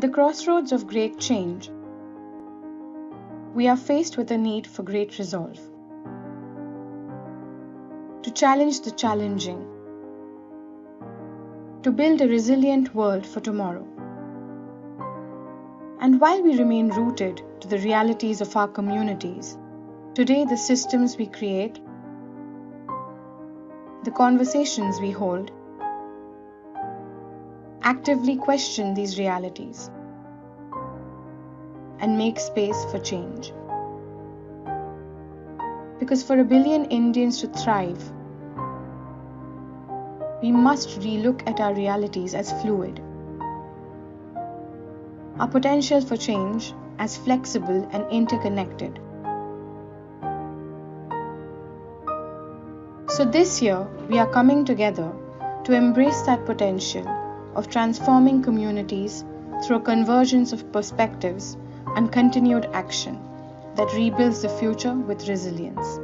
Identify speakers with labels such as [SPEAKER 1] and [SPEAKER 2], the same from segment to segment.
[SPEAKER 1] At the crossroads of great change, we are faced with a need for great resolve. To challenge the challenging, to build a resilient world for tomorrow. And while we remain rooted to the realities of our communities, today the systems we create, the conversations we hold, actively question these realities and make space for change. Because for 1 billion Indians to thrive, we must relook at our realities as fluid, our potential for change as flexible and interconnected. So this year, we are coming together to embrace that potential of transforming communities through a convergence of perspectives and continued action that rebuilds the future with resilience.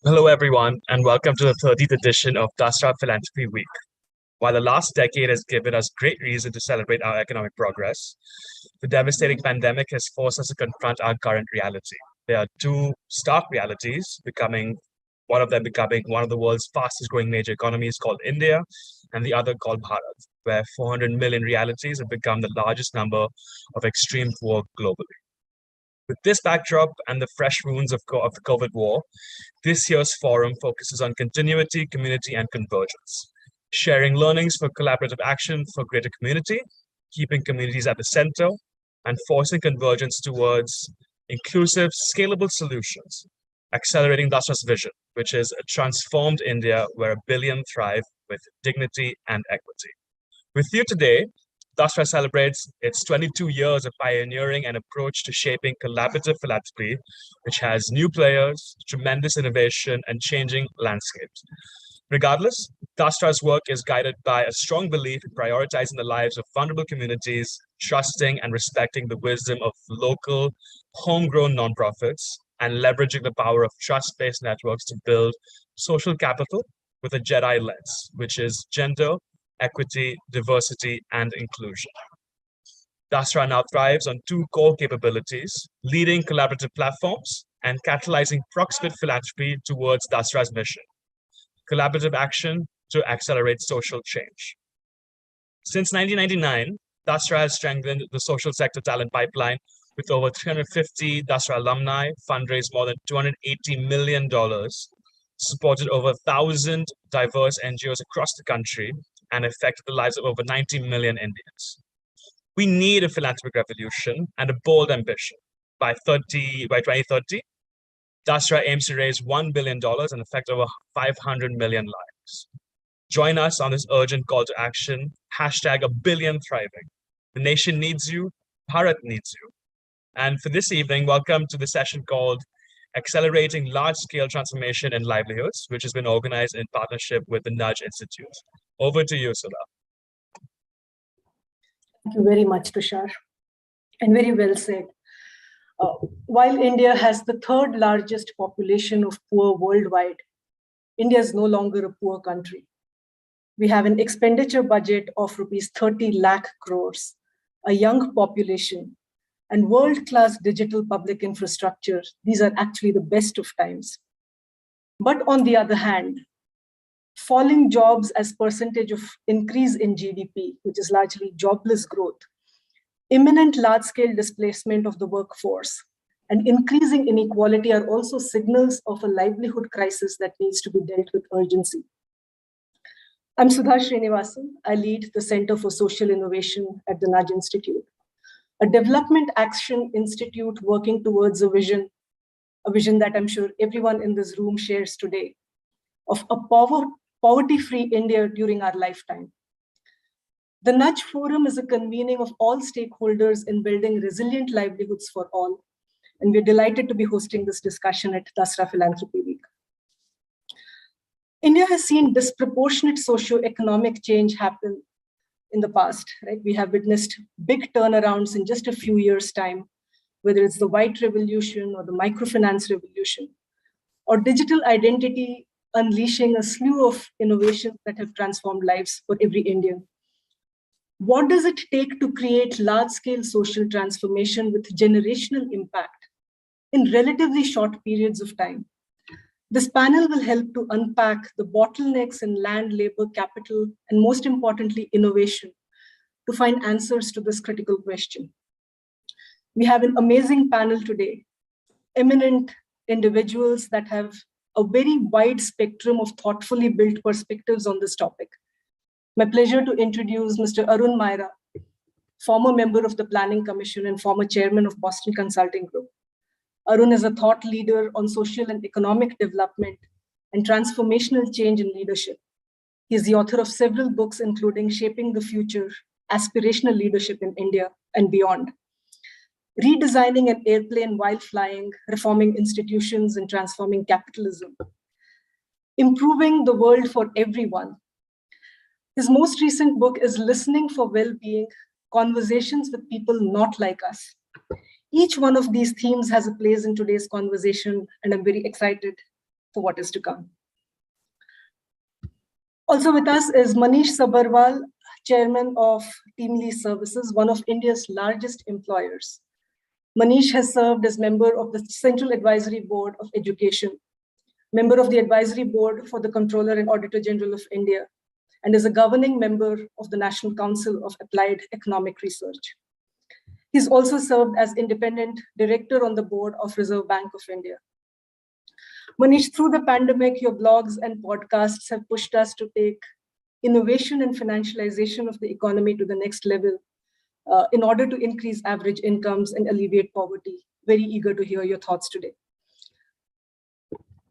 [SPEAKER 2] Hello, everyone, and welcome to the 30th edition of Dasra Philanthropy Week. While the last decade has given us great reason to celebrate our economic progress, the devastating pandemic has forced us to confront our current reality. There are two stark realities, one of them becoming one of the world's fastest growing major economies called India, and the other called Bharat, where 400 million realities have become the largest number of extreme poor globally. With this backdrop and the fresh wounds of the COVID war, this year's forum focuses on continuity, community, and convergence, sharing learnings for collaborative action for greater community, keeping communities at the center, and forcing convergence towards inclusive, scalable solutions, accelerating Dasra's vision, which is a transformed India where 1 billion thrive with dignity and equity. With you today, Dasra celebrates its 22 years of pioneering an approach to shaping collaborative philanthropy, which has new players, tremendous innovation, and changing landscapes. Regardless, Dasra's work is guided by a strong belief in prioritizing the lives of vulnerable communities, trusting and respecting the wisdom of local, homegrown nonprofits, and leveraging the power of trust-based networks to build social capital with a Jedi lens, which is gender, equity, diversity, and inclusion. Dasra now thrives on two core capabilities: leading collaborative platforms and catalyzing proximate philanthropy towards Dasra's mission, collaborative action to accelerate social change. Since 1999, Dasra has strengthened the social sector talent pipeline with over 350 Dasra alumni, fundraised more than $280 million, supported over 1,000 diverse NGOs across the country, and affected the lives of over 90 million Indians. We need a philanthropic revolution and a bold ambition. By 2030, Dasra aims to raise $1 billion and affect over 500 million lives. Join us on this urgent call to action, #1BillionThriving. The nation needs you, Bharat needs you. And for this evening, welcome to the session called Accelerating Large-Scale Transformation in Livelihoods, which has been organized in partnership with the Nudge Institute. Over to you, Sudha.
[SPEAKER 3] Thank you very much, Tushar, and very well said. While India has the third largest population of poor worldwide, India is no longer a poor country. We have an expenditure budget of rupees 30 lakh crores, a young population, and world-class digital public infrastructure. These are actually the best of times. But on the other hand, falling jobs as percentage of increase in GDP, which is largely jobless growth, imminent large-scale displacement of the workforce, and increasing inequality are also signals of a livelihood crisis that needs to be dealt with urgency. I'm Sudha Srinivasan. I lead the Center for Social Innovation at the Nudge Institute, a development action institute working towards a vision that I'm sure everyone in this room shares today, of a poverty-free India during our lifetime. The Nudge Forum is a convening of all stakeholders in building resilient livelihoods for all. And we're delighted to be hosting this discussion at Dasra Philanthropy Week. India has seen disproportionate socio-economic change happen in the past, right? We have witnessed big turnarounds in just a few years' time, whether it's the white revolution or the microfinance revolution, or digital identity unleashing a slew of innovations that have transformed lives for every Indian. What does it take to create large-scale social transformation with generational impact in relatively short periods of time? This panel will help to unpack the bottlenecks in land, labor, capital, and most importantly, innovation to find answers to this critical question. We have an amazing panel today, eminent individuals that have a very wide spectrum of thoughtfully built perspectives on this topic. My pleasure to introduce Mr. Arun Maira, former member of the Planning Commission and former chairman of Boston Consulting Group. Arun is a thought leader on social and economic development and transformational change in leadership. He is the author of several books, including Shaping the Future, Aspirational Leadership in India and Beyond, Redesigning an Airplane While Flying, Reforming Institutions and Transforming Capitalism, Improving the World for Everyone. His most recent book is Listening for Well-Being, Conversations with People Not Like Us. Each one of these themes has a place in today's conversation, and I'm very excited for what is to come. Also with us is Manish Sabharwal, chairman of Teamly Services, one of India's largest employers. Manish has served as member of the Central Advisory Board of Education, member of the Advisory Board for the Comptroller and Auditor General of India, and is a governing member of the National Council of Applied Economic Research. He's also served as independent director on the board of Reserve Bank of India. Manish, through the pandemic, your blogs and podcasts have pushed us to take innovation and financialization of the economy to the next level in order to increase average incomes and alleviate poverty. Very eager to hear your thoughts today.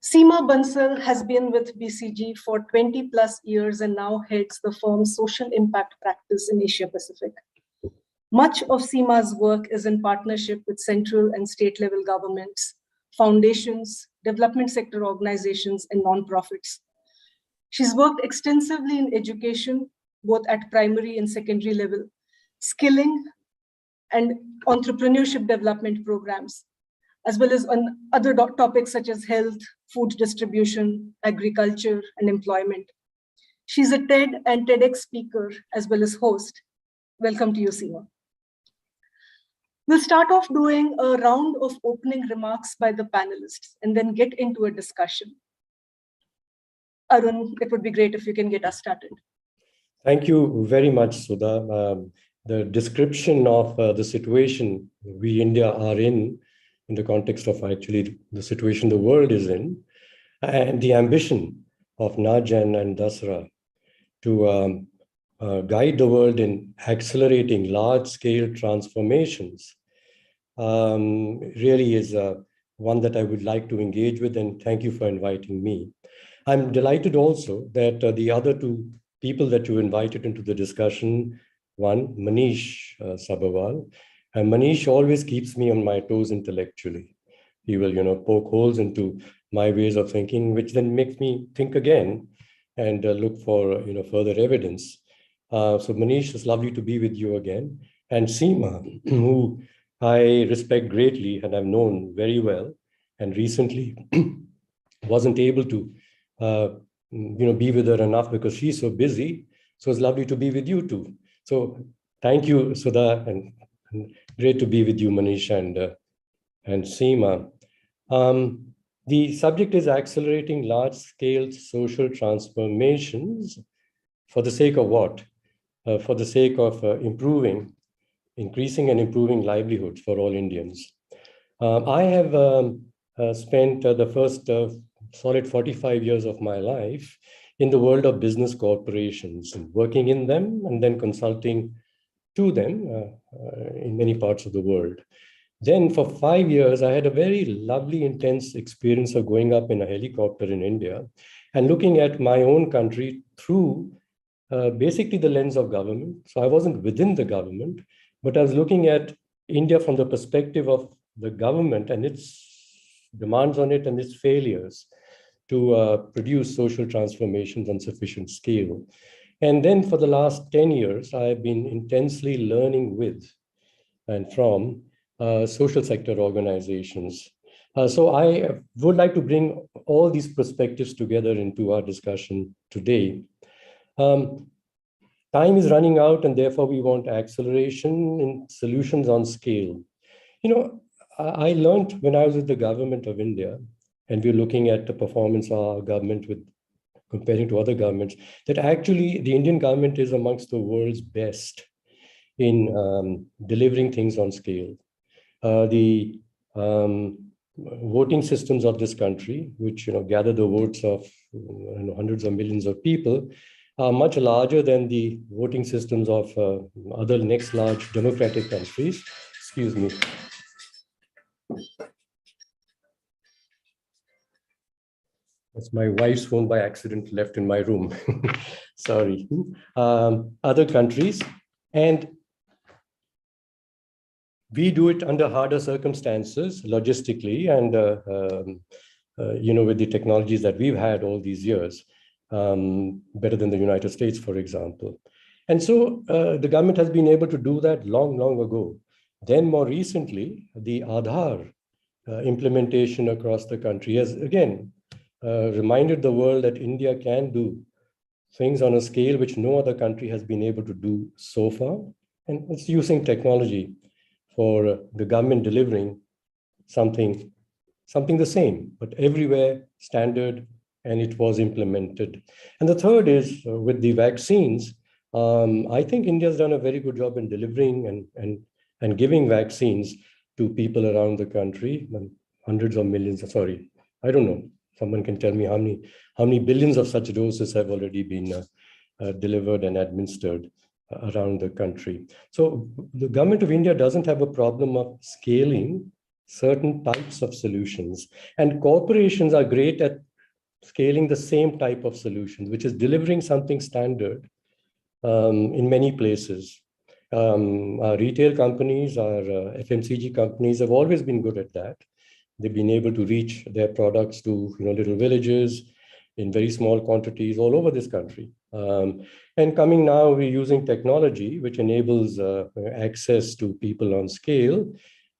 [SPEAKER 3] Seema Bansal has been with BCG for 20 plus years and now heads the firm's social impact practice in Asia Pacific. Much of Seema's work is in partnership with central and state level governments, foundations, development sector organizations, and nonprofits. She's worked extensively in education, both at primary and secondary level, skilling and entrepreneurship development programs, as well as on other topics such as health, food distribution, agriculture, and employment. She's a TED and TEDx speaker, as well as host. Welcome to you, Seema. We'll start off doing a round of opening remarks by the panelists and then get into a discussion. Arun, it would be great if you can get us started.
[SPEAKER 4] Thank you very much, Sudha. The description of the situation we India are in the context of actually the situation the world is in, and the ambition of Nudge and Dasra to guide the world in accelerating large-scale transformations really is one that I would like to engage with, and thank you for inviting me. I'm delighted also that the other two people that you invited into the discussion, one, Manish Sabharwal, and Manish always keeps me on my toes intellectually. He will, poke holes into my ways of thinking, which then makes me think again and look for, further evidence. So Manish, it's lovely to be with you again. And Seema, who I respect greatly and I've known very well, and recently wasn't able to, be with her enough because she's so busy. So it's lovely to be with you too. So thank you, Sudha, and great to be with you, Manish and Seema. The subject is accelerating large-scale social transformations for the sake of what? For the sake of increasing and improving livelihoods for all Indians. I have spent the first solid 45 years of my life in the world of business corporations, and working in them and then consulting to them in many parts of the world. Then for 5 years, I had a very lovely, intense experience of going up in a helicopter in India and looking at my own country through basically the lens of government. So I wasn't within the government, but I was looking at India from the perspective of the government and its demands on it and its failures to produce social transformations on sufficient scale. And then for the last 10 years, I've been intensely learning with and from social sector organizations. So I would like to bring all these perspectives together into our discussion today. Time is running out, and therefore we want acceleration in solutions on scale. You know, I learned when I was with the government of India, and we're looking at the performance of our government with comparing to other governments, that actually the Indian government is amongst the world's best in delivering things on scale. The voting systems of this country, which gather the votes of hundreds of millions of people, are much larger than the voting systems of other next large democratic countries. Excuse me. That's my wife's phone by accident left in my room. Sorry. Other countries. And we do it under harder circumstances, logistically, and with the technologies that we've had all these years, better than the United States, for example. And so the government has been able to do that long, long ago. Then more recently, the Aadhar implementation across the country has, again, reminded the world that India can do things on a scale which no other country has been able to do so far. And it's using technology for the government delivering something the same, but everywhere standard, and it was implemented. And the third is with the vaccines. I think India's done a very good job in delivering and giving vaccines to people around the country, hundreds of millions. Sorry, I don't know. Someone can tell me how many billions of such doses have already been delivered and administered around the country. So the government of India doesn't have a problem of scaling certain types of solutions. And corporations are great at scaling the same type of solutions, which is delivering something standard in many places. Our retail companies, our FMCG companies have always been good at that. They've been able to reach their products to little villages in very small quantities all over this country. And coming now, we're using technology, which enables access to people on scale.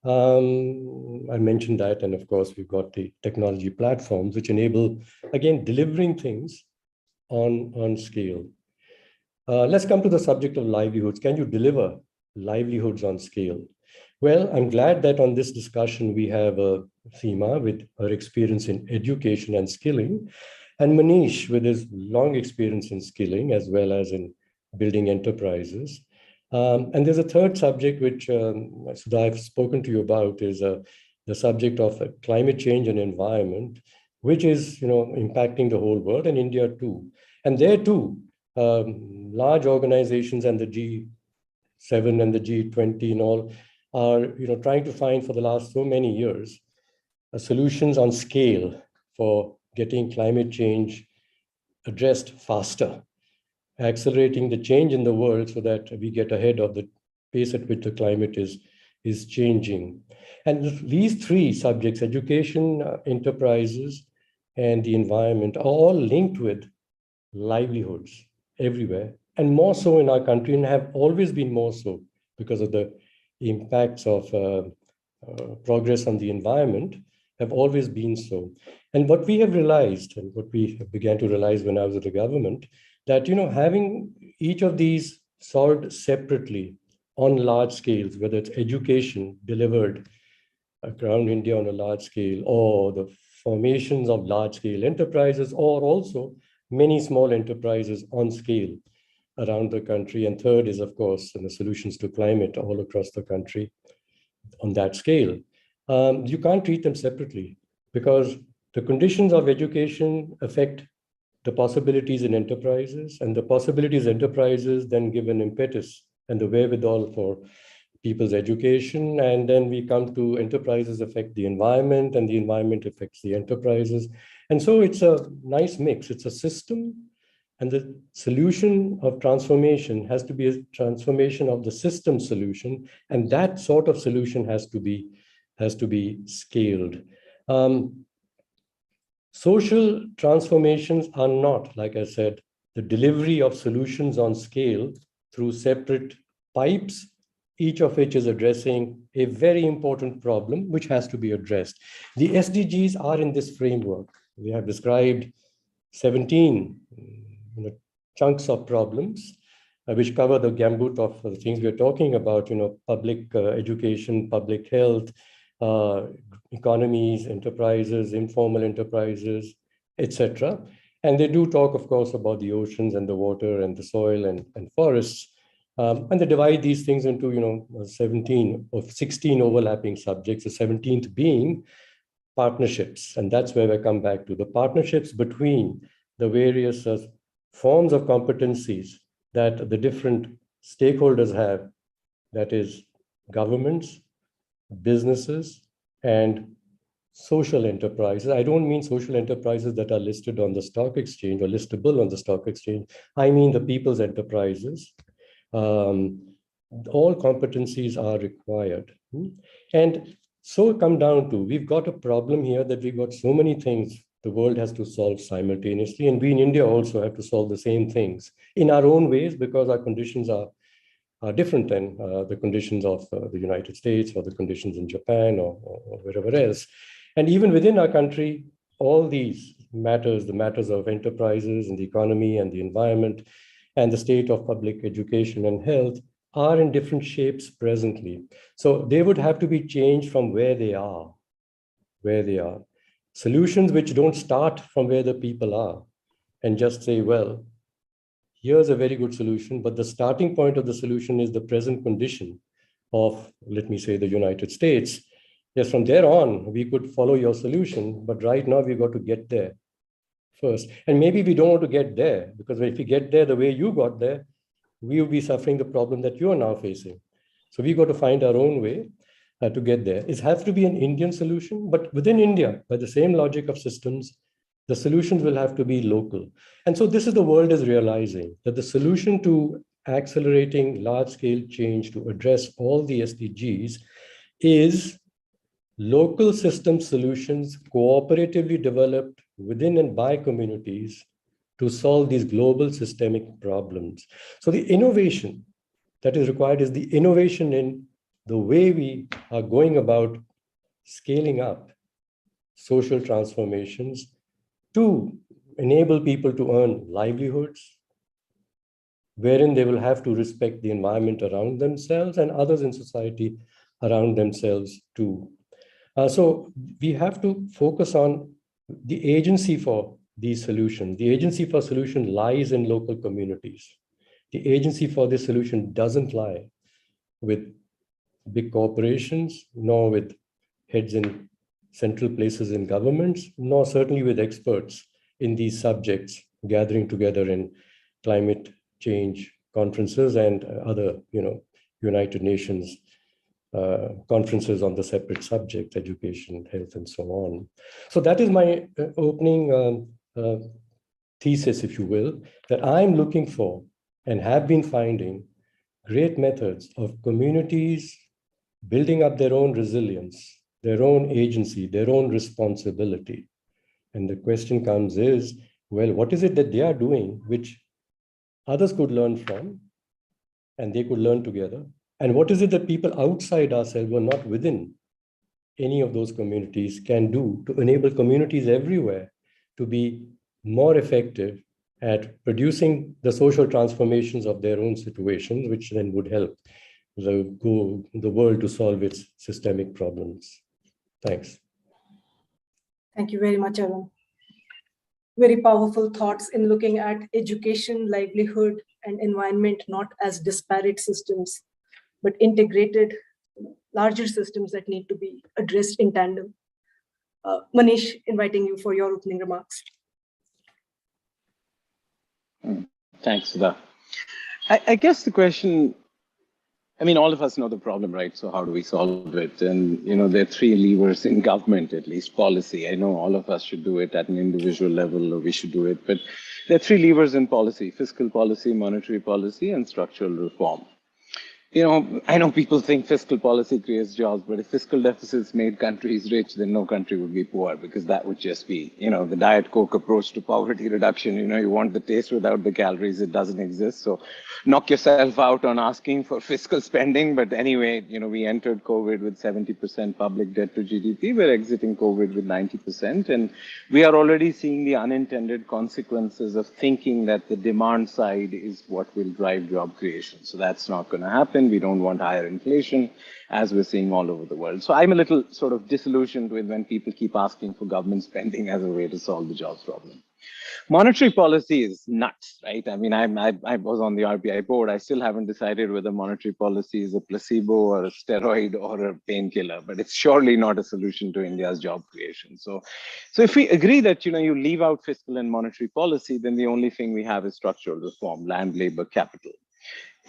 [SPEAKER 4] I mentioned that, and of course, we've got the technology platforms, which enable, again, delivering things on scale. Let's come to the subject of livelihoods. Can you deliver livelihoods on scale? Well, I'm glad that on this discussion, we have Seema with her experience in education and skilling, and Manish with his long experience in skilling as well as in building enterprises. And there's a third subject which Sudha, I've spoken to you about, is the subject of climate change and environment, which is impacting the whole world and India too. And there too, large organizations and the G7 and the G20 and all are trying to find for the last so many years solutions on scale for getting climate change addressed faster, accelerating the change in the world so that we get ahead of the pace at which the climate is changing. And these three subjects, education, enterprises, and the environment, are all linked with livelihoods everywhere, and more so in our country, and have always been more so because of the impacts of progress on the environment have always been so. And what we have realized, and what we began to realize when I was at the government, that having each of these solved separately on large scales, whether it's education delivered around India on a large scale, or the formations of large scale enterprises, or also many small enterprises on scale around the country. And third is, of course, the solutions to climate all across the country on that scale. You can't treat them separately because the conditions of education affect the possibilities in enterprises, and the possibilities enterprises then give an impetus and the wherewithal for people's education. And then we come to enterprises affect the environment, and the environment affects the enterprises. And so it's a nice mix. It's a system And the solution of transformation has to be a transformation of the system solution. And that sort of solution has to be scaled. Social transformations are not, like I said, the delivery of solutions on scale through separate pipes, each of which is addressing a very important problem which has to be addressed. The SDGs are in this framework. We have described 17 chunks of problems which cover the gambit of the things we're talking about, public education, public health, economies, enterprises, informal enterprises, etc. And they do talk, of course, about the oceans and the water and the soil and forests. And they divide these things into 17 or 16 overlapping subjects, the 17th being partnerships. And that's where I come back to the partnerships between the various forms of competencies that the different stakeholders have, that is governments, businesses, and social enterprises. I don't mean social enterprises that are listed on the stock exchange or listable on the stock exchange. I mean the people's enterprises. All competencies are required. And so come down to, we've got a problem here that we've got so many things the world has to solve simultaneously. And we in India also have to solve the same things in our own ways, because our conditions are different than the conditions of the United States or the conditions in Japan or wherever else. And even within our country, all these matters, the matters of enterprises and the economy and the environment and the state of public education and health are in different shapes presently. So they would have to be changed from where they are. Solutions which don't start from where the people are and just say, well, here's a very good solution, but the starting point of the solution is the present condition of, let me say, the United States. Yes, from there on, we could follow your solution, but right now we've got to get there first. And maybe we don't want to get there, because if we get there the way you got there, we will be suffering the problem that you are now facing. So we've got to find our own way to get there. It has to be an Indian solution, but within India, by the same logic of systems, the solutions will have to be local. And so this is the world is realizing, that the solution to accelerating large-scale change to address all the SDGs is local system solutions cooperatively developed within and by communities to solve these global systemic problems. So the innovation that is required is the innovation in the way we are going about scaling up social transformations to enable people to earn livelihoods, wherein they will have to respect the environment around themselves and others in society around themselves too. So we have to focus on the agency for these solutions. The agency for solution lies in local communities. The agency for this solution doesn't lie with big corporations, nor with heads in central places in governments, nor certainly with experts in these subjects gathering together in climate change conferences and other, United Nations conferences on the separate subjects, education, health, and so on. So that is my opening thesis, if you will, that I'm looking for and have been finding great methods of communities building up their own resilience, their own agency, their own responsibility. And the question comes is, well, what is it that they are doing which others could learn from and they could learn together? And what is it that people outside ourselves who are not within any of those communities can do to enable communities everywhere to be more effective at producing the social transformations of their own situations, which then would help the world to solve its systemic problems. Thanks.
[SPEAKER 3] Thank you very much, Evan. Very powerful thoughts in looking at education, livelihood, and environment, not as disparate systems, but integrated, larger systems that need to be addressed in tandem. Manish, inviting you for your opening remarks.
[SPEAKER 5] Thanks, Sudha. I guess the question, all of us know the problem, right? So how do we solve it? And, there are three levers in government, at least policy. I know all of us should do it at an individual level, or we should do it. But There are three levers in policy: fiscal policy, monetary policy, and structural reform. I know people think fiscal policy creates jobs, but if fiscal deficits made countries rich, then no country would be poor, because that would just be, the Diet Coke approach to poverty reduction. You want the taste without the calories, it doesn't exist. So knock yourself out on asking for fiscal spending. But anyway, we entered COVID with 70% public debt to GDP. We're exiting COVID with 90%. And we are already seeing the unintended consequences of thinking that the demand side is what will drive job creation. So that's not going to happen. We don't want higher inflation, as we're seeing all over the world. So I'm a little sort of disillusioned with when people keep asking for government spending as a way to solve the jobs problem. Monetary policy is nuts, right? I mean, I was on the RBI board. I still haven't decided whether monetary policy is a placebo or a steroid or a painkiller, but it's surely not a solution to India's job creation. So if we agree that, you leave out fiscal and monetary policy, then the only thing we have is structural reform: land, labor, capital.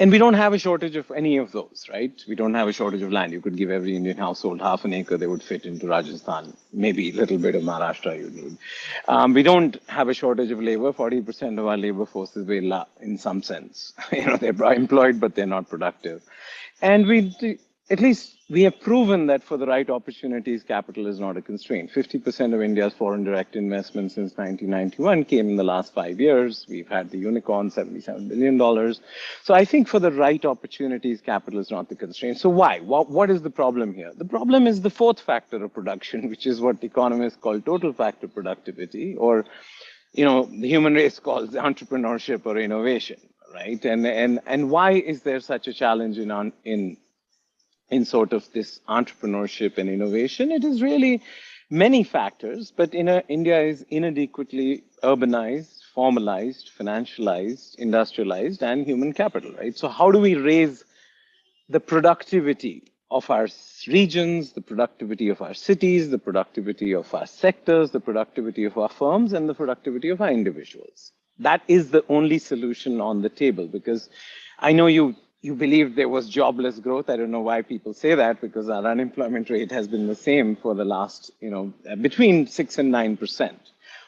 [SPEAKER 5] And we don't have a shortage of any of those, right? We don't have a shortage of land. You could give every Indian household half an acre, they would fit into Rajasthan. Maybe a little bit of Maharashtra you need. We don't have a shortage of labor. 40% of our labor force is in some sense. They're employed, but they're not productive. And at least we have proven that for the right opportunities, capital is not a constraint. 50% of India's foreign direct investment since 1991 came in the last 5 years. We've had the unicorn, $77 billion. So I think for the right opportunities, capital is not the constraint. So why? What is the problem here? The problem is the fourth factor of production, which is what economists call total factor productivity, or the human race calls entrepreneurship or innovation, right? And why is there such a challenge in sort of this entrepreneurship and innovation? It is really many factors, but India is inadequately urbanized, formalized, financialized, industrialized, and human capital, right? So how do we raise the productivity of our regions, the productivity of our cities, the productivity of our sectors, the productivity of our firms, and the productivity of our individuals? That is the only solution on the table, because I know you believe there was jobless growth. I don't know why people say that, because our unemployment rate has been the same for the last, between 6 and 9%.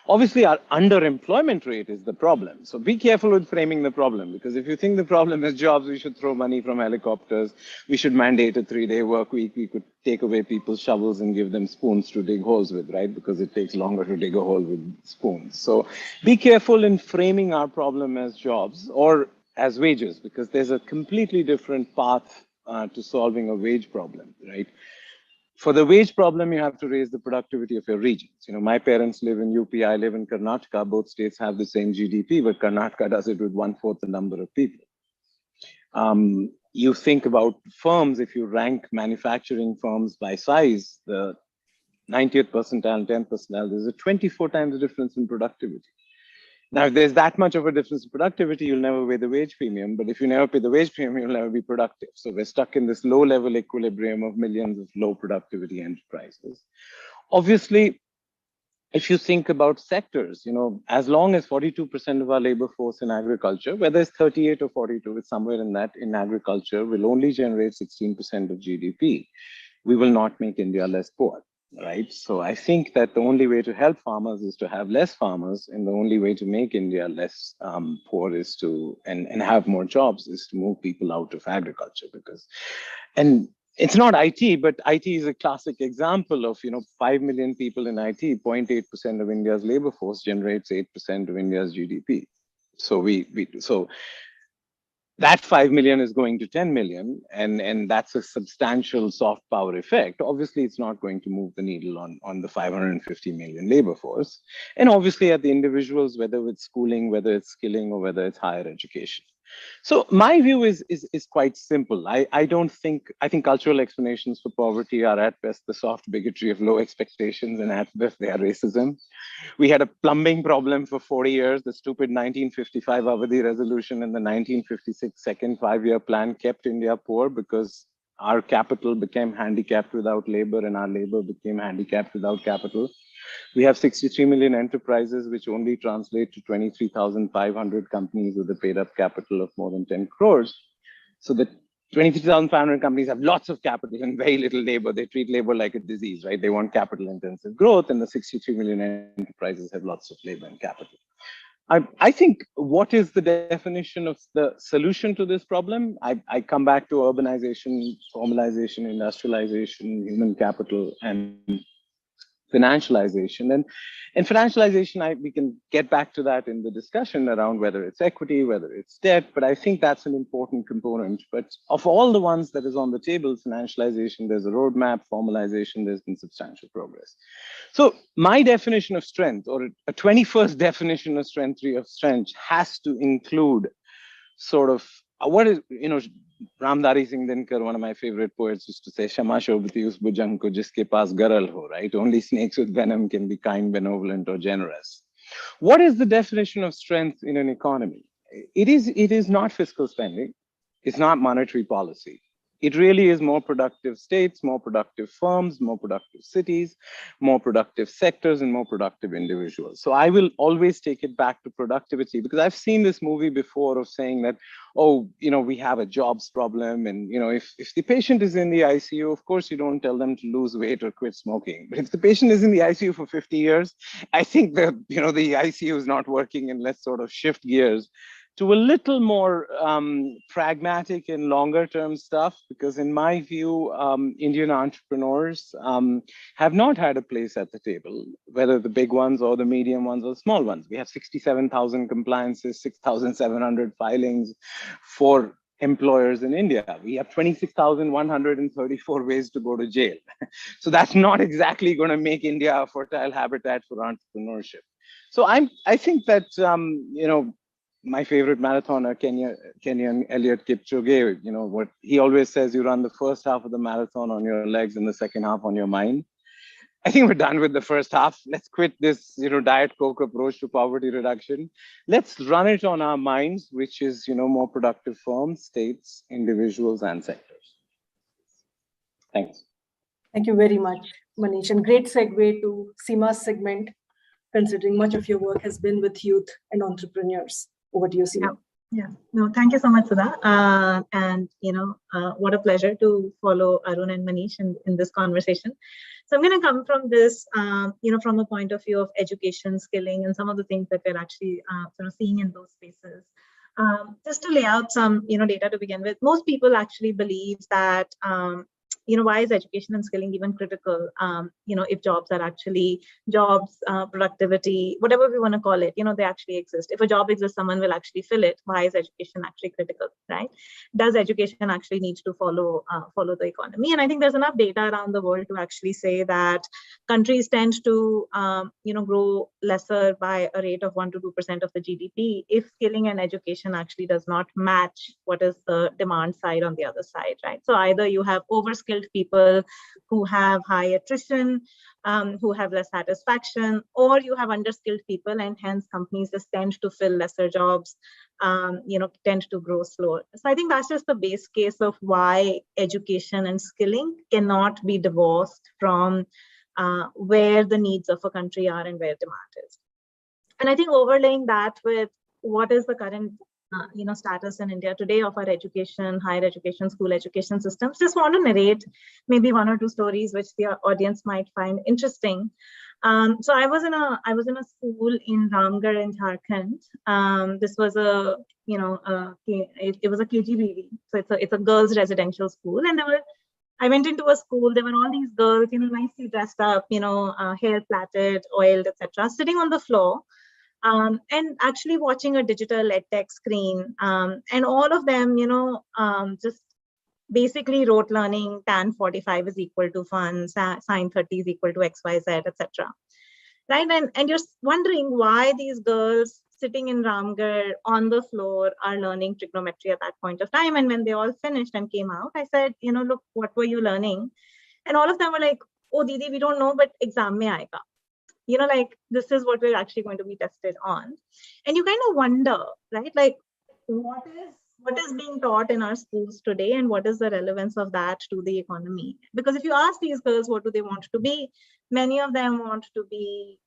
[SPEAKER 5] Obviously, our underemployment rate is the problem. So be careful with framing the problem, because if you think the problem is jobs, we should throw money from helicopters. We should mandate a 3-day work week. We could take away people's shovels and give them spoons to dig holes with, right? Because it takes longer to dig a hole with spoons. So be careful in framing our problem as jobs or as wages, because there's a completely different path to solving a wage problem, right? For the wage problem, you have to raise the productivity of your regions. My parents live in UP, I live in Karnataka. Both states have the same GDP, but Karnataka does it with 1/4 the number of people. You think about firms, if you rank manufacturing firms by size, the 90th percentile, 10th percentile, there's a 24 times difference in productivity. Now, if there's that much of a difference in productivity, you'll never pay the wage premium. But if you never pay the wage premium, you'll never be productive. So we're stuck in this low-level equilibrium of millions of low-productivity enterprises. Obviously, if you think about sectors, as long as 42% of our labor force in agriculture, whether it's 38 or 42, it's somewhere in that, in agriculture, will only generate 16% of GDP, we will not make India less poor. Right. So I think that the only way to help farmers is to have less farmers, and the only way to make India less poor is to and have more jobs is to move people out of agriculture, and it's not IT, but IT is a classic example of 5 million people in IT, 0.8% of India's labor force generates 8% of India's GDP. So so that 5 million is going to 10 million, and that's a substantial soft power effect. Obviously, it's not going to move the needle on the 550 million labor force. And obviously at the individuals, whether it's schooling, whether it's skilling, or whether it's higher education. So my view is quite simple. I think cultural explanations for poverty are at best the soft bigotry of low expectations, and at best they are racism. We had a plumbing problem for 40 years. The stupid 1955 Avadi resolution and the 1956 second 5-year plan kept India poor, because our capital became handicapped without labor, and our labor became handicapped without capital. We have 63 million enterprises, which only translate to 23,500 companies with a paid-up capital of more than 10 crores. So the 23,500 companies have lots of capital and very little labor. They treat labor like a disease, right? They want capital-intensive growth, and the 63 million enterprises have lots of labor and capital. I think what is the definition of the solution to this problem? I come back to urbanization, formalization, industrialization, human capital, and financialization. And financialization, we can get back to that in the discussion around whether it's equity, whether it's debt, but I think that's an important component. But of all the ones that is on the table, financialization, there's a roadmap, formalization, there's been substantial progress. So my definition of strength, or a 21st definition of strength has to include sort of what is, Ramdari Singh Dinkar, one of my favorite poets, used to say, Shama Shobhati us bhujang ko jiske paas garal ho, right? Only snakes with venom can be kind, benevolent, or generous. What is the definition of strength in an economy? It is not fiscal spending. It's not monetary policy. It really is more productive states, more productive firms, more productive cities, more productive sectors, and more productive individuals. So I will always take it back to productivity, because I've seen this movie before of saying that, oh, we have a jobs problem. And, if the patient is in the ICU, of course, you don't tell them to lose weight or quit smoking. But if the patient is in the ICU for 50 years, I think that, the ICU is not working, and let's sort of shift gears to a little more pragmatic and longer term stuff, because in my view, Indian entrepreneurs have not had a place at the table, whether the big ones or the medium ones or the small ones. We have 67,000 compliances, 6,700 filings for employers in India. We have 26,134 ways to go to jail. So that's not exactly going to make India a fertile habitat for entrepreneurship. So I think that, my favorite marathoner, Kenyan Eliud Kipchoge, what he always says, you run the first half of the marathon on your legs and the second half on your mind. I think we're done with the first half. Let's quit this, Diet Coke approach to poverty reduction. Let's run it on our minds, which is, more productive firms, states, individuals, and sectors. Thanks.
[SPEAKER 3] Thank you very much, Manish. And great segue to Seema's segment, considering much of your work has been with youth and entrepreneurs. Over to you, Seema.
[SPEAKER 6] Yeah. No, thank you so much, Sudha. And, what a pleasure to follow Arun and Manish in this conversation. So I'm going to come from this, from a point of view of education, skilling, and some of the things that we're actually sort of seeing in those spaces. Just to lay out some, data to begin with, most people actually believe that, why is education and skilling even critical? If jobs are actually jobs, productivity, whatever we want to call it, they actually exist. If a job exists, someone will actually fill it. Why is education actually critical, right? Does education actually need to follow the economy? And I think there's enough data around the world to actually say that countries tend to, grow lesser by a rate of 1 to 2% of the GDP if skilling and education actually does not match what is the demand side on the other side, right? So either you have overskilled people who have high attrition, who have less satisfaction, or you have underskilled people, and hence companies just tend to fill lesser jobs, tend to grow slower. So I think that's just the base case of why education and skilling cannot be divorced from where the needs of a country are and where demand is. And I think overlaying that with what is the current status in India today of our education, higher education, school education systems, just want to narrate maybe one or two stories which the audience might find interesting. So I was in a school in Ramgarh in Jharkhand. This was it was a KGBV, so it's a girls' residential school, and I went into a school. There were all these girls, nicely dressed up, hair plaited, oiled, etc., sitting on the floor. And actually watching a digital edtech screen, and all of them, just basically rote learning, tan 45 is equal to fun, sine 30 is equal to XYZ, etc. Right? And you're wondering why these girls sitting in Ramgarh on the floor are learning trigonometry at that point of time. And when they all finished and came out, I said, look, what were you learning? And all of them were like, oh, Didi, we don't know, but exam mein aayega. This is what we're actually going to be tested on. And you kind of wonder, right? Like, what is being taught in our schools today, and what is the relevance of that to the economy? Because if you ask these girls, what do they want to be? Many of them want to be,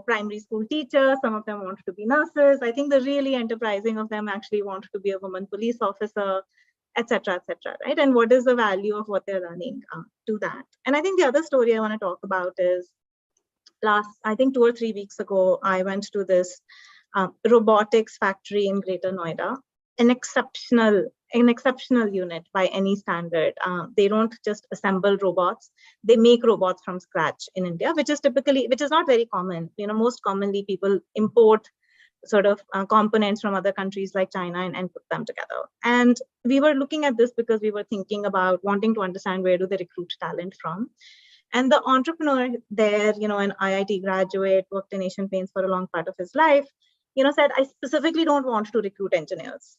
[SPEAKER 6] primary school teachers. Some of them want to be nurses. I think the really enterprising of them actually want to be a woman police officer, etc., right? And what is the value of what they're learning to that? And I think the other story I want to talk about is, I think 2 or 3 weeks ago, I went to this robotics factory in Greater Noida, an exceptional unit by any standard. They don't just assemble robots; they make robots from scratch in India, which is not very common. Most commonly people import sort of components from other countries like China and put them together. And we were looking at this because we were thinking about wanting to understand where do they recruit talent from. And the entrepreneur there, an IIT graduate, worked in Asian Paints for a long part of his life, said, I specifically don't want to recruit engineers.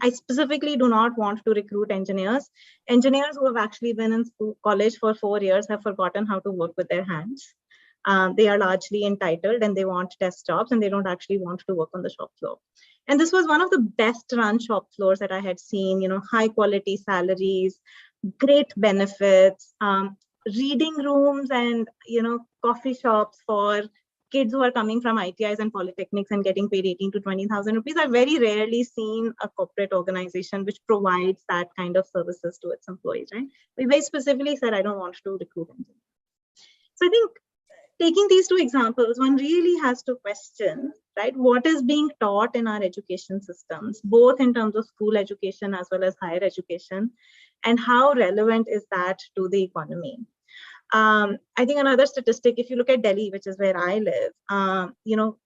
[SPEAKER 6] I specifically do not want to recruit engineers. Engineers who have actually been in college for 4 years have forgotten how to work with their hands. They are largely entitled and they want desk jobs and they don't actually want to work on the shop floor. And this was one of the best run shop floors that I had seen, high quality salaries, great benefits, reading rooms and, coffee shops for kids who are coming from ITIs and polytechnics and getting paid 18 to 20,000 rupees. I've very rarely seen a corporate organization which provides that kind of services to its employees, right? We very specifically said, I don't want to recruit engineers. So I think taking these two examples, one really has to question, right, what is being taught in our education systems, both in terms of school education as well as higher education, and how relevant is that to the economy. I think another statistic, if you look at Delhi, which is where I live,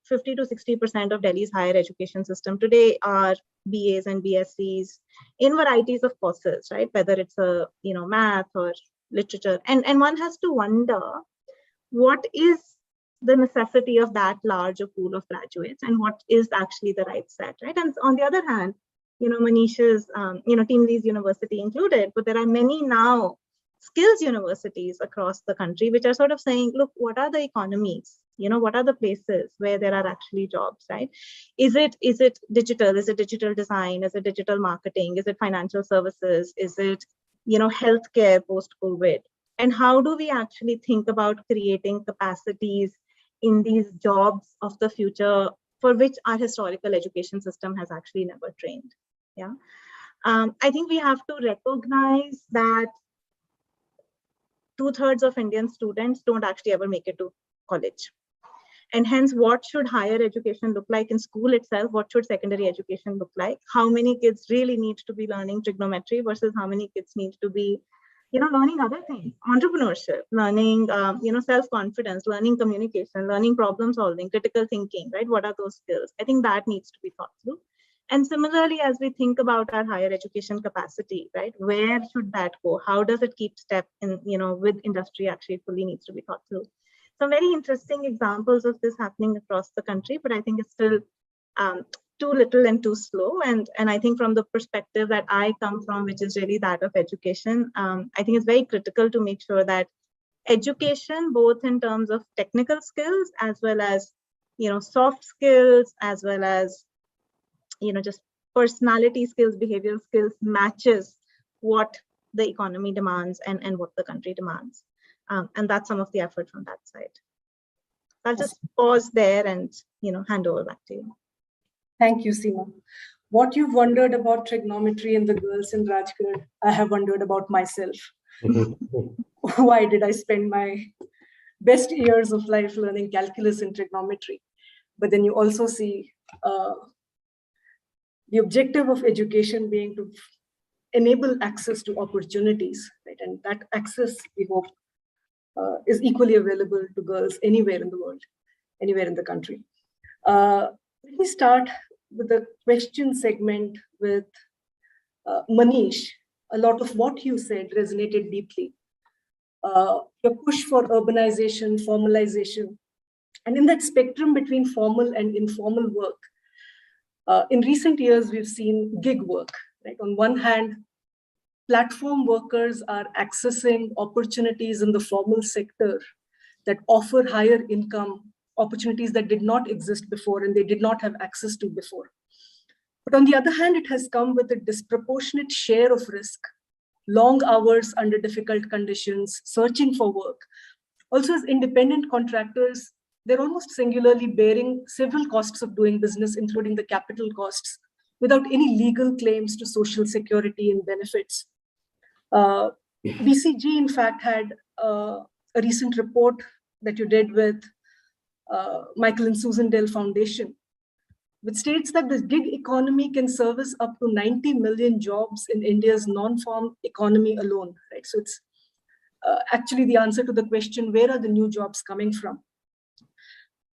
[SPEAKER 6] 50 to 60% of Delhi's higher education system today are BAs and BScs in varieties of courses, right? Whether it's math or literature, and one has to wonder what is the necessity of that larger pool of graduates and what is actually the right set, right? And on the other hand, Manish's, Team Lee's university included, but there are many now skills universities across the country which are sort of saying, look, what are the economies? What are the places where there are actually jobs, right? Is it digital? Is it digital design? Is it digital marketing? Is it financial services? Is it, healthcare post-COVID? And how do we actually think about creating capacities in these jobs of the future for which our historical education system has actually never trained? Yeah, I think we have to recognize that 2/3 of Indian students don't actually ever make it to college. And hence, what should higher education look like in school itself? What should secondary education look like? How many kids really need to be learning trigonometry versus how many kids need to be learning other things, entrepreneurship, learning, self-confidence, learning communication, learning problem solving, critical thinking, right? What are those skills? I think that needs to be thought through. And similarly, as we think about our higher education capacity, right? Where should that go? How does it keep step in, with industry actually fully needs to be thought through. Some very interesting examples of this happening across the country, but I think it's still too little and too slow. And I think from the perspective that I come from, which is really that of education, I think it's very critical to make sure that education, both in terms of technical skills, as well as, soft skills, as well as, just personality skills, behavioral skills, matches what the economy demands and what the country demands. And that's some of the effort from that side. I'll just pause there and, hand over back to you.
[SPEAKER 3] Thank you, Seema. What you've wondered about trigonometry and the girls in Rajgarh, I have wondered about myself. Why did I spend my best years of life learning calculus and trigonometry? But then you also see the objective of education being to enable access to opportunities, right? And that access, we hope, is equally available to girls anywhere in the world, anywhere in the country. Let me start with the question segment with Manish. A lot of what you said resonated deeply. Your push for urbanization, formalization, and in that spectrum between formal and informal work, in recent years, we've seen gig work, right? On one hand, platform workers are accessing opportunities in the formal sector that offer higher income, opportunities that did not exist before and they did not have access to before. But on the other hand, it has come with a disproportionate share of risk, long hours under difficult conditions, searching for work. Also, as independent contractors, they're almost singularly bearing several costs of doing business, including the capital costs, without any legal claims to social security and benefits. BCG, in fact, had a recent report that you did with Michael and Susan Dell Foundation, which states that the gig economy can service up to 90 million jobs in India's non-farm economy alone. Right? So it's actually the answer to the question, where are the new jobs coming from?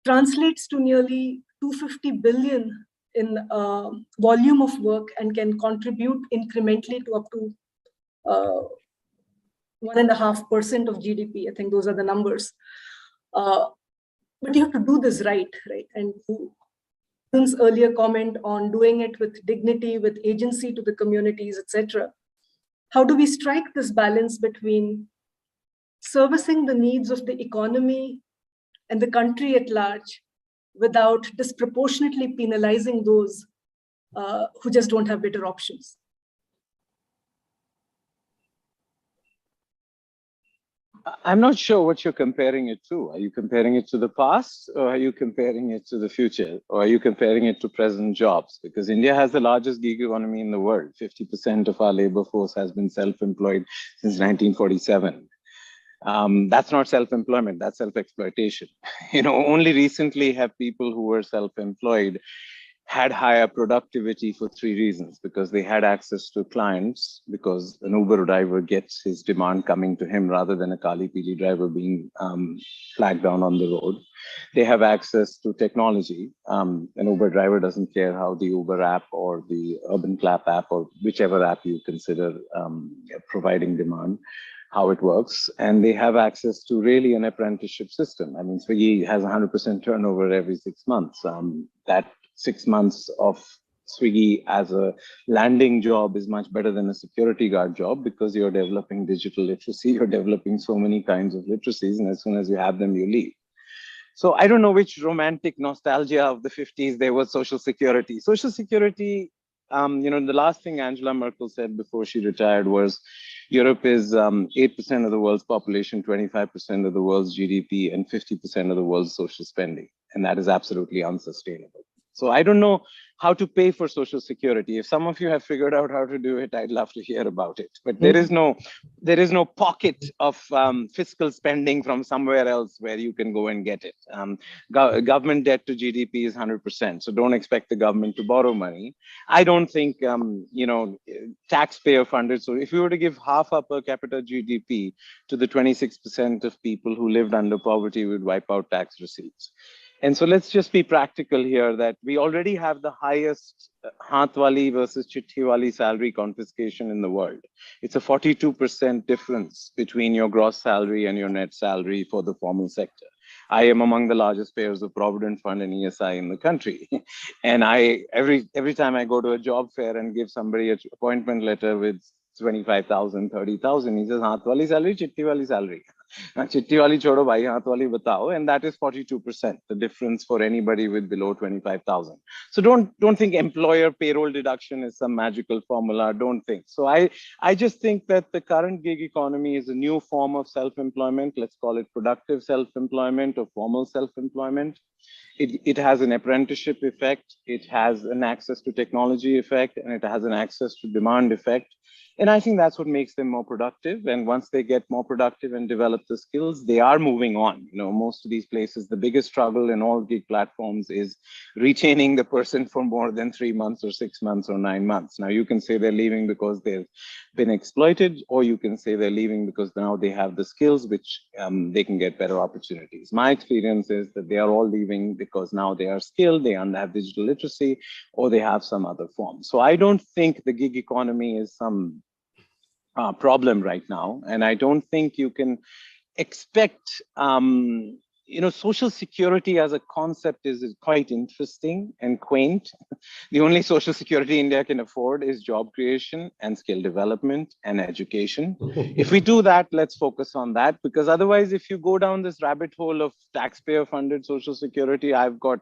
[SPEAKER 3] Translates to nearly 250 billion in volume of work and can contribute incrementally to up to 1.5% of GDP. I think those are the numbers. But you have to do this right? And Susan's earlier comment on doing it with dignity, with agency to the communities, etc. How do we strike this balance between servicing the needs of the economy and the country at large without disproportionately penalizing those who just don't have better options?
[SPEAKER 5] I'm not sure what you're comparing it to. Are you comparing it to the past, or are you comparing it to the future, or are you comparing it to present jobs? Because India has the largest gig economy in the world. 50% of our labor force has been self-employed since 1947. That's not self-employment, that's self-exploitation. Only recently have people who were self-employed had higher productivity for 3 reasons: because they had access to clients, because an Uber driver gets his demand coming to him rather than a Kali PD driver being flagged down on the road. They have access to technology. An Uber driver doesn't care how the Uber app or the Urban Clap app or whichever app you consider providing demand, how it works. And they have access to really an apprenticeship system. I mean, Swiggy has 100% turnover every 6 months. That 6 months of Swiggy as a landing job is much better than a security guard job, because you're developing digital literacy, you're developing so many kinds of literacies, and as soon as you have them, you leave. So I don't know which romantic nostalgia of the 50s there was Social Security. Social Security, the last thing Angela Merkel said before she retired was, Europe is 8% of the world's population, 25% of the world's GDP, and 50% of the world's social spending. And that is absolutely unsustainable. So I don't know how to pay for Social Security. If some of you have figured out how to do it, I'd love to hear about it. But there is no pocket of fiscal spending from somewhere else where you can go and get it. Government debt to GDP is 100%. So don't expect the government to borrow money. I don't think, taxpayer funded. So if we were to give half our per capita GDP to the 26% of people who lived under poverty, we'd wipe out tax receipts. And so let's just be practical here, that we already have the highest Haathwali versus Chittiwali salary confiscation in the world. It's a 42% difference between your gross salary and your net salary for the formal sector. I am among the largest payers of Provident Fund and ESI in the country. And every time I go to a job fair and give somebody an appointment letter with 25,000, 30,000, he says, Haathwali salary, Chittiwali salary. Chittiwali chodo bhai, Haathwali batao, and that is 42%, the difference for anybody with below 25,000. So don't think employer payroll deduction is some magical formula. Don't think. So I just think that the current gig economy is a new form of self-employment. Let's call it productive self-employment or formal self-employment. It has an apprenticeship effect. It has an access to technology effect, and it has an access to demand effect. And I think that's what makes them more productive. And once they get more productive and develop the skills, they are moving on. Most of these places, the biggest struggle in all gig platforms is retaining the person for more than 3 months or 6 months or 9 months. Now, you can say they're leaving because they've been exploited, or you can say they're leaving because now they have the skills which they can get better opportunities. My experience is that they are all leaving because now they are skilled, they have digital literacy, or they have some other form. So I don't think the gig economy is some problem right now. And I don't think you can expect, Social Security as a concept is quite interesting and quaint. The only Social Security India can afford is job creation and skill development and education. If we do that, let's focus on that, because otherwise, if you go down this rabbit hole of taxpayer funded Social Security, I've got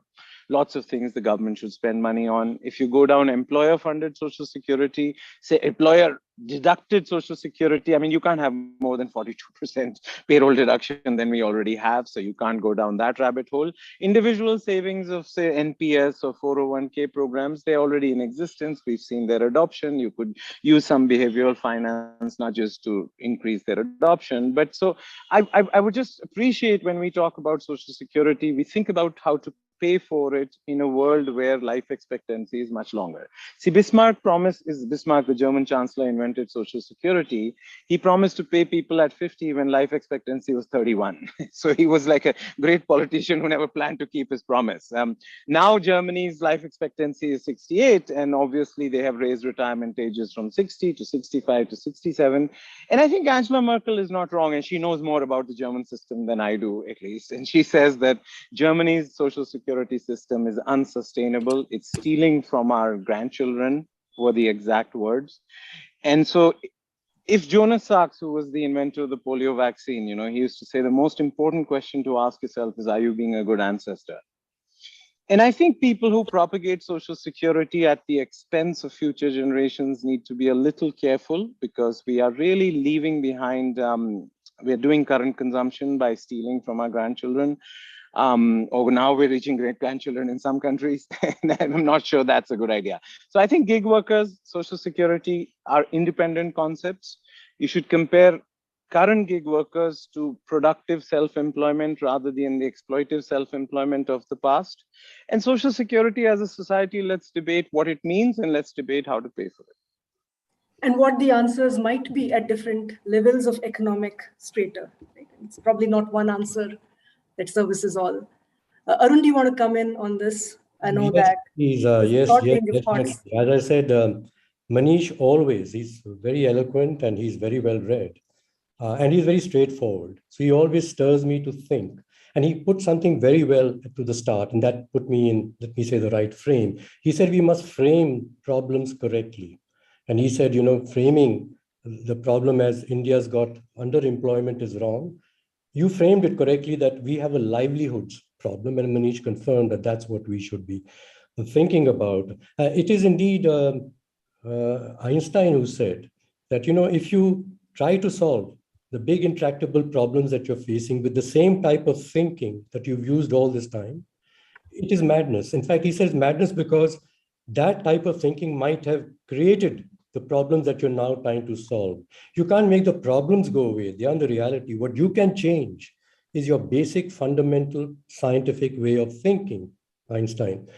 [SPEAKER 5] lots of things the government should spend money on. If you go down employer funded Social Security, say employer deducted Social Security. I mean, you can't have more than 42% payroll deduction than we already have, so you can't go down that rabbit hole. Individual savings of, say, NPS or 401k programs, they're already in existence. We've seen their adoption. You could use some behavioral finance nudges to increase their adoption. But so I would just appreciate when we talk about Social Security, we think about how to pay for it in a world where life expectancy is much longer. See, Bismarck, the German chancellor, invented Social Security. He promised to pay people at 50 when life expectancy was 31. So he was like a great politician who never planned to keep his promise. Now Germany's life expectancy is 68, and obviously they have raised retirement ages from 60 to 65 to 67. And I think Angela Merkel is not wrong, and she knows more about the German system than I do, at least. And she says that Germany's Social Security system is unsustainable. It's stealing from our grandchildren, were the exact words. And so if Jonas Sachs, who was the inventor of the polio vaccine, he used to say the most important question to ask yourself is, are you being a good ancestor? And I think people who propagate Social Security at the expense of future generations need to be a little careful, because we are really leaving behind, we're doing current consumption by stealing from our grandchildren. Or now we're reaching great grandchildren in some countries, and I'm not sure that's a good idea. So I think gig workers, Social Security are independent concepts. You should compare current gig workers to productive self-employment rather than the exploitive self-employment of the past. And Social Security as a society, let's debate what it means, and let's debate how to pay for it.
[SPEAKER 3] And what the answers might be at different levels of economic strata. It's probably not one answer that services all. Arun, do you want to come in on this? I know that.
[SPEAKER 4] Yes,
[SPEAKER 3] thoughts.
[SPEAKER 4] As I said, Manish always, he's very eloquent and he's very well read. And he's very straightforward. So he always stirs me to think. And he put something very well to the start, and that put me in, let me say, the right frame. He said we must frame problems correctly. And he said, framing the problem as India's got underemployment is wrong. You framed it correctly, that we have a livelihoods problem, and Manish confirmed that that's what we should be thinking about. It is indeed Einstein who said that, if you try to solve the big intractable problems that you're facing with the same type of thinking that you've used all this time, it is madness. In fact, he says madness because that type of thinking might have created the problems that you're now trying to solve. You can't make the problems go away. They are the reality. What you can change is your basic fundamental scientific way of thinking, Einstein.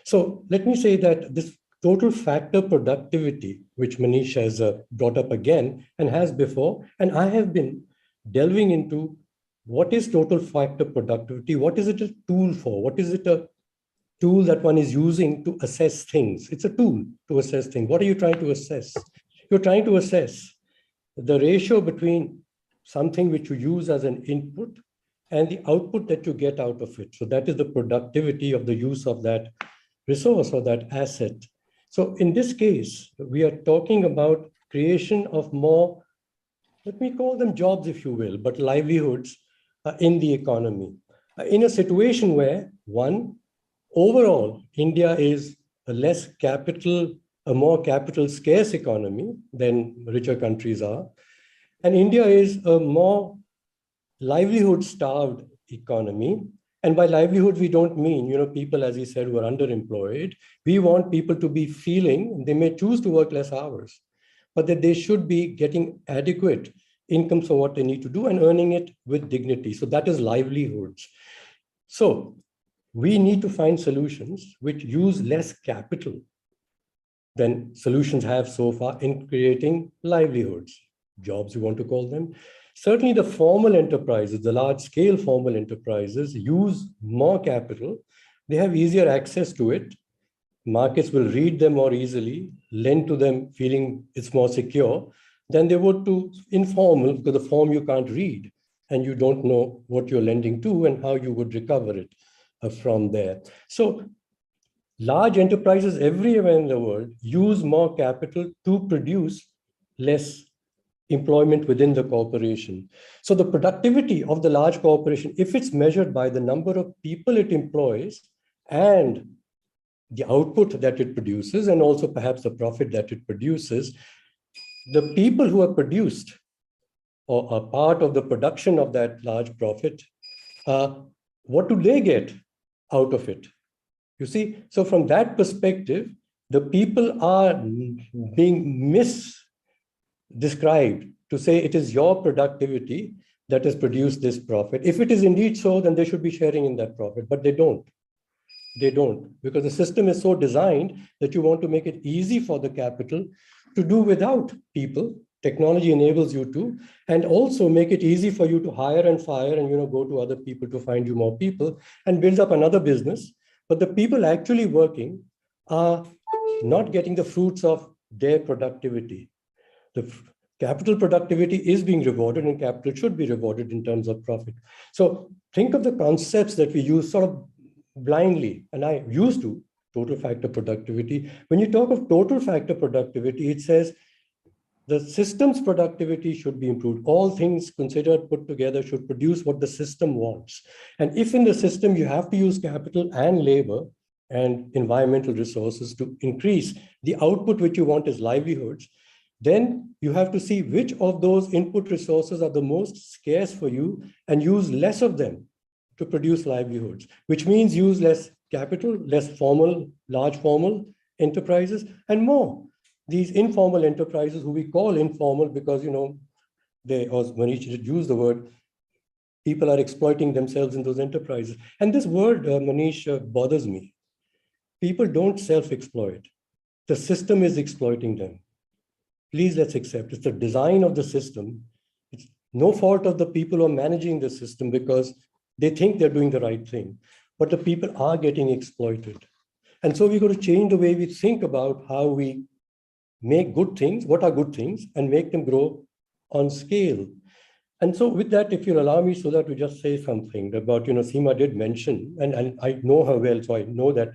[SPEAKER 4] So let me say that this total factor productivity, which Manish has brought up again and has before, and I have been delving into what is total factor productivity? What is it a tool for? What is it a tool that one is using to assess things? It's a tool to assess things. What are you trying to assess? You're trying to assess the ratio between something which you use as an input and the output that you get out of it. So that is the productivity of the use of that resource or that asset. So in this case, we are talking about creation of more, let me call them jobs, if you will, but livelihoods in the economy. In a situation where, one, overall, India is a more capital scarce economy than richer countries are. And India is a more livelihood starved economy. And by livelihood, we don't mean, people, as he said, who are underemployed. We want people to be feeling, they may choose to work less hours, but that they should be getting adequate income for what they need to do and earning it with dignity. So that is livelihoods. So we need to find solutions which use less capital than solutions have so far in creating livelihoods, jobs, you want to call them. Certainly the formal enterprises, the large-scale formal enterprises use more capital. They have easier access to it. Markets will read them more easily, lend to them feeling it's more secure than they would to informal, because the form you can't read and you don't know what you're lending to and how you would recover it from there. So large enterprises everywhere in the world use more capital to produce less employment within the corporation. So the productivity of the large corporation, if it's measured by the number of people it employs and the output that it produces, and also perhaps the profit that it produces, the people who are produced or are part of the production of that large profit, what do they get out of it? You see, so from that perspective, the people are being misdescribed to say it is your productivity that has produced this profit. If it is indeed so, then they should be sharing in that profit, but they don't. They don't, because the system is so designed that you want to make it easy for the capital to do without people. Technology enables you to, and also make it easy for you to hire and fire and go to other people to find you more people and build up another business. But the people actually working are not getting the fruits of their productivity. The capital productivity is being rewarded, and capital should be rewarded in terms of profit. So think of the concepts that we use sort of blindly, and I used to, total factor productivity. When you talk of total factor productivity, it says the system's productivity should be improved. All things considered, put together, should produce what the system wants. And if in the system you have to use capital and labor and environmental resources to increase the output which you want as livelihoods, then you have to see which of those input resources are the most scarce for you and use less of them to produce livelihoods, which means use less capital, less formal, large formal enterprises, and more these informal enterprises, who we call informal because, they, as Manish used the word, people are exploiting themselves in those enterprises. And this word, Manish, bothers me. People don't self-exploit. The system is exploiting them. Please, let's accept it's the design of the system. It's no fault of the people who are managing the system because they think they're doing the right thing, but the people are getting exploited. And so we've got to change the way we think about how we make good things, what are good things, and make them grow on scale. And so with that, if you'll allow me, so that we just say something about, Seema did mention, and I know her well, so I know that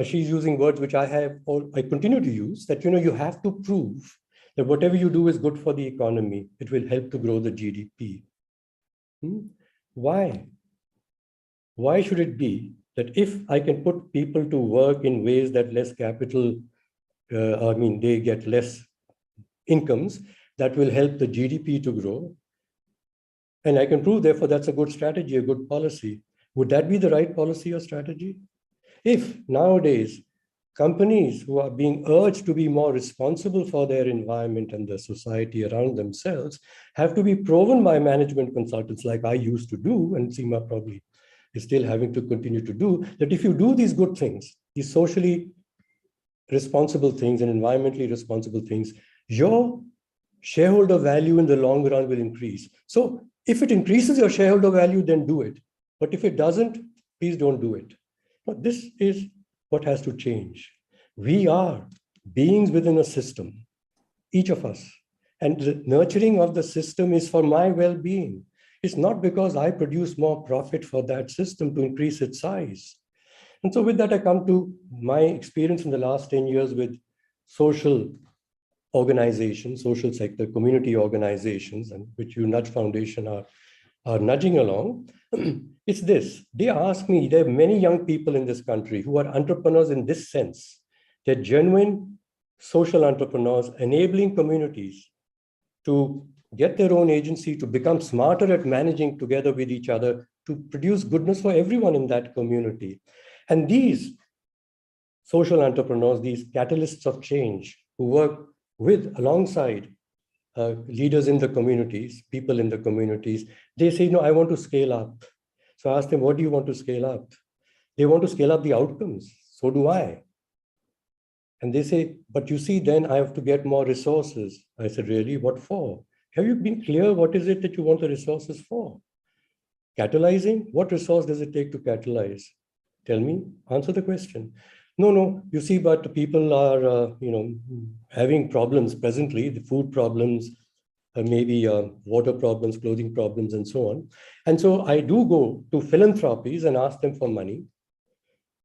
[SPEAKER 4] she's using words which I have, or I continue to use, that, you have to prove that whatever you do is good for the economy. It will help to grow the GDP. Why? Why should it be that if I can put people to work in ways that less capital, they get less incomes, that will help the GDP to grow? And I can prove, therefore, that's a good strategy, a good policy. Would that be the right policy or strategy? If nowadays companies who are being urged to be more responsible for their environment and the society around themselves have to be proven by management consultants like I used to do, and Seema probably is still having to continue to do, that if you do these good things, these socially responsible things and environmentally responsible things, your shareholder value in the long run will increase. So if it increases your shareholder value, then do it. But if it doesn't, please don't do it. But this is what has to change. We are beings within a system, each of us. And the nurturing of the system is for my well-being. It's not because I produce more profit for that system to increase its size. And so with that, I come to my experience in the last 10 years with social organizations, social sector, community organizations, and which Nudge Foundation are nudging along. It's this. They ask me, there are many young people in this country who are entrepreneurs in this sense. They're genuine social entrepreneurs, enabling communities to get their own agency, to become smarter at managing together with each other, to produce goodness for everyone in that community. And these social entrepreneurs, these catalysts of change who work alongside leaders in the communities, people in the communities, they say, I want to scale up. So I ask them, what do you want to scale up? They want to scale up the outcomes. So do I. And they say, but you see, then I have to get more resources. I said, really? What for? Have you been clear what is it that you want the resources for? Catalyzing? What resource does it take to catalyze? Tell me, answer the question. No, you see, but people are, having problems presently, the food problems, maybe water problems, clothing problems, and so on. And so I do go to philanthropies and ask them for money.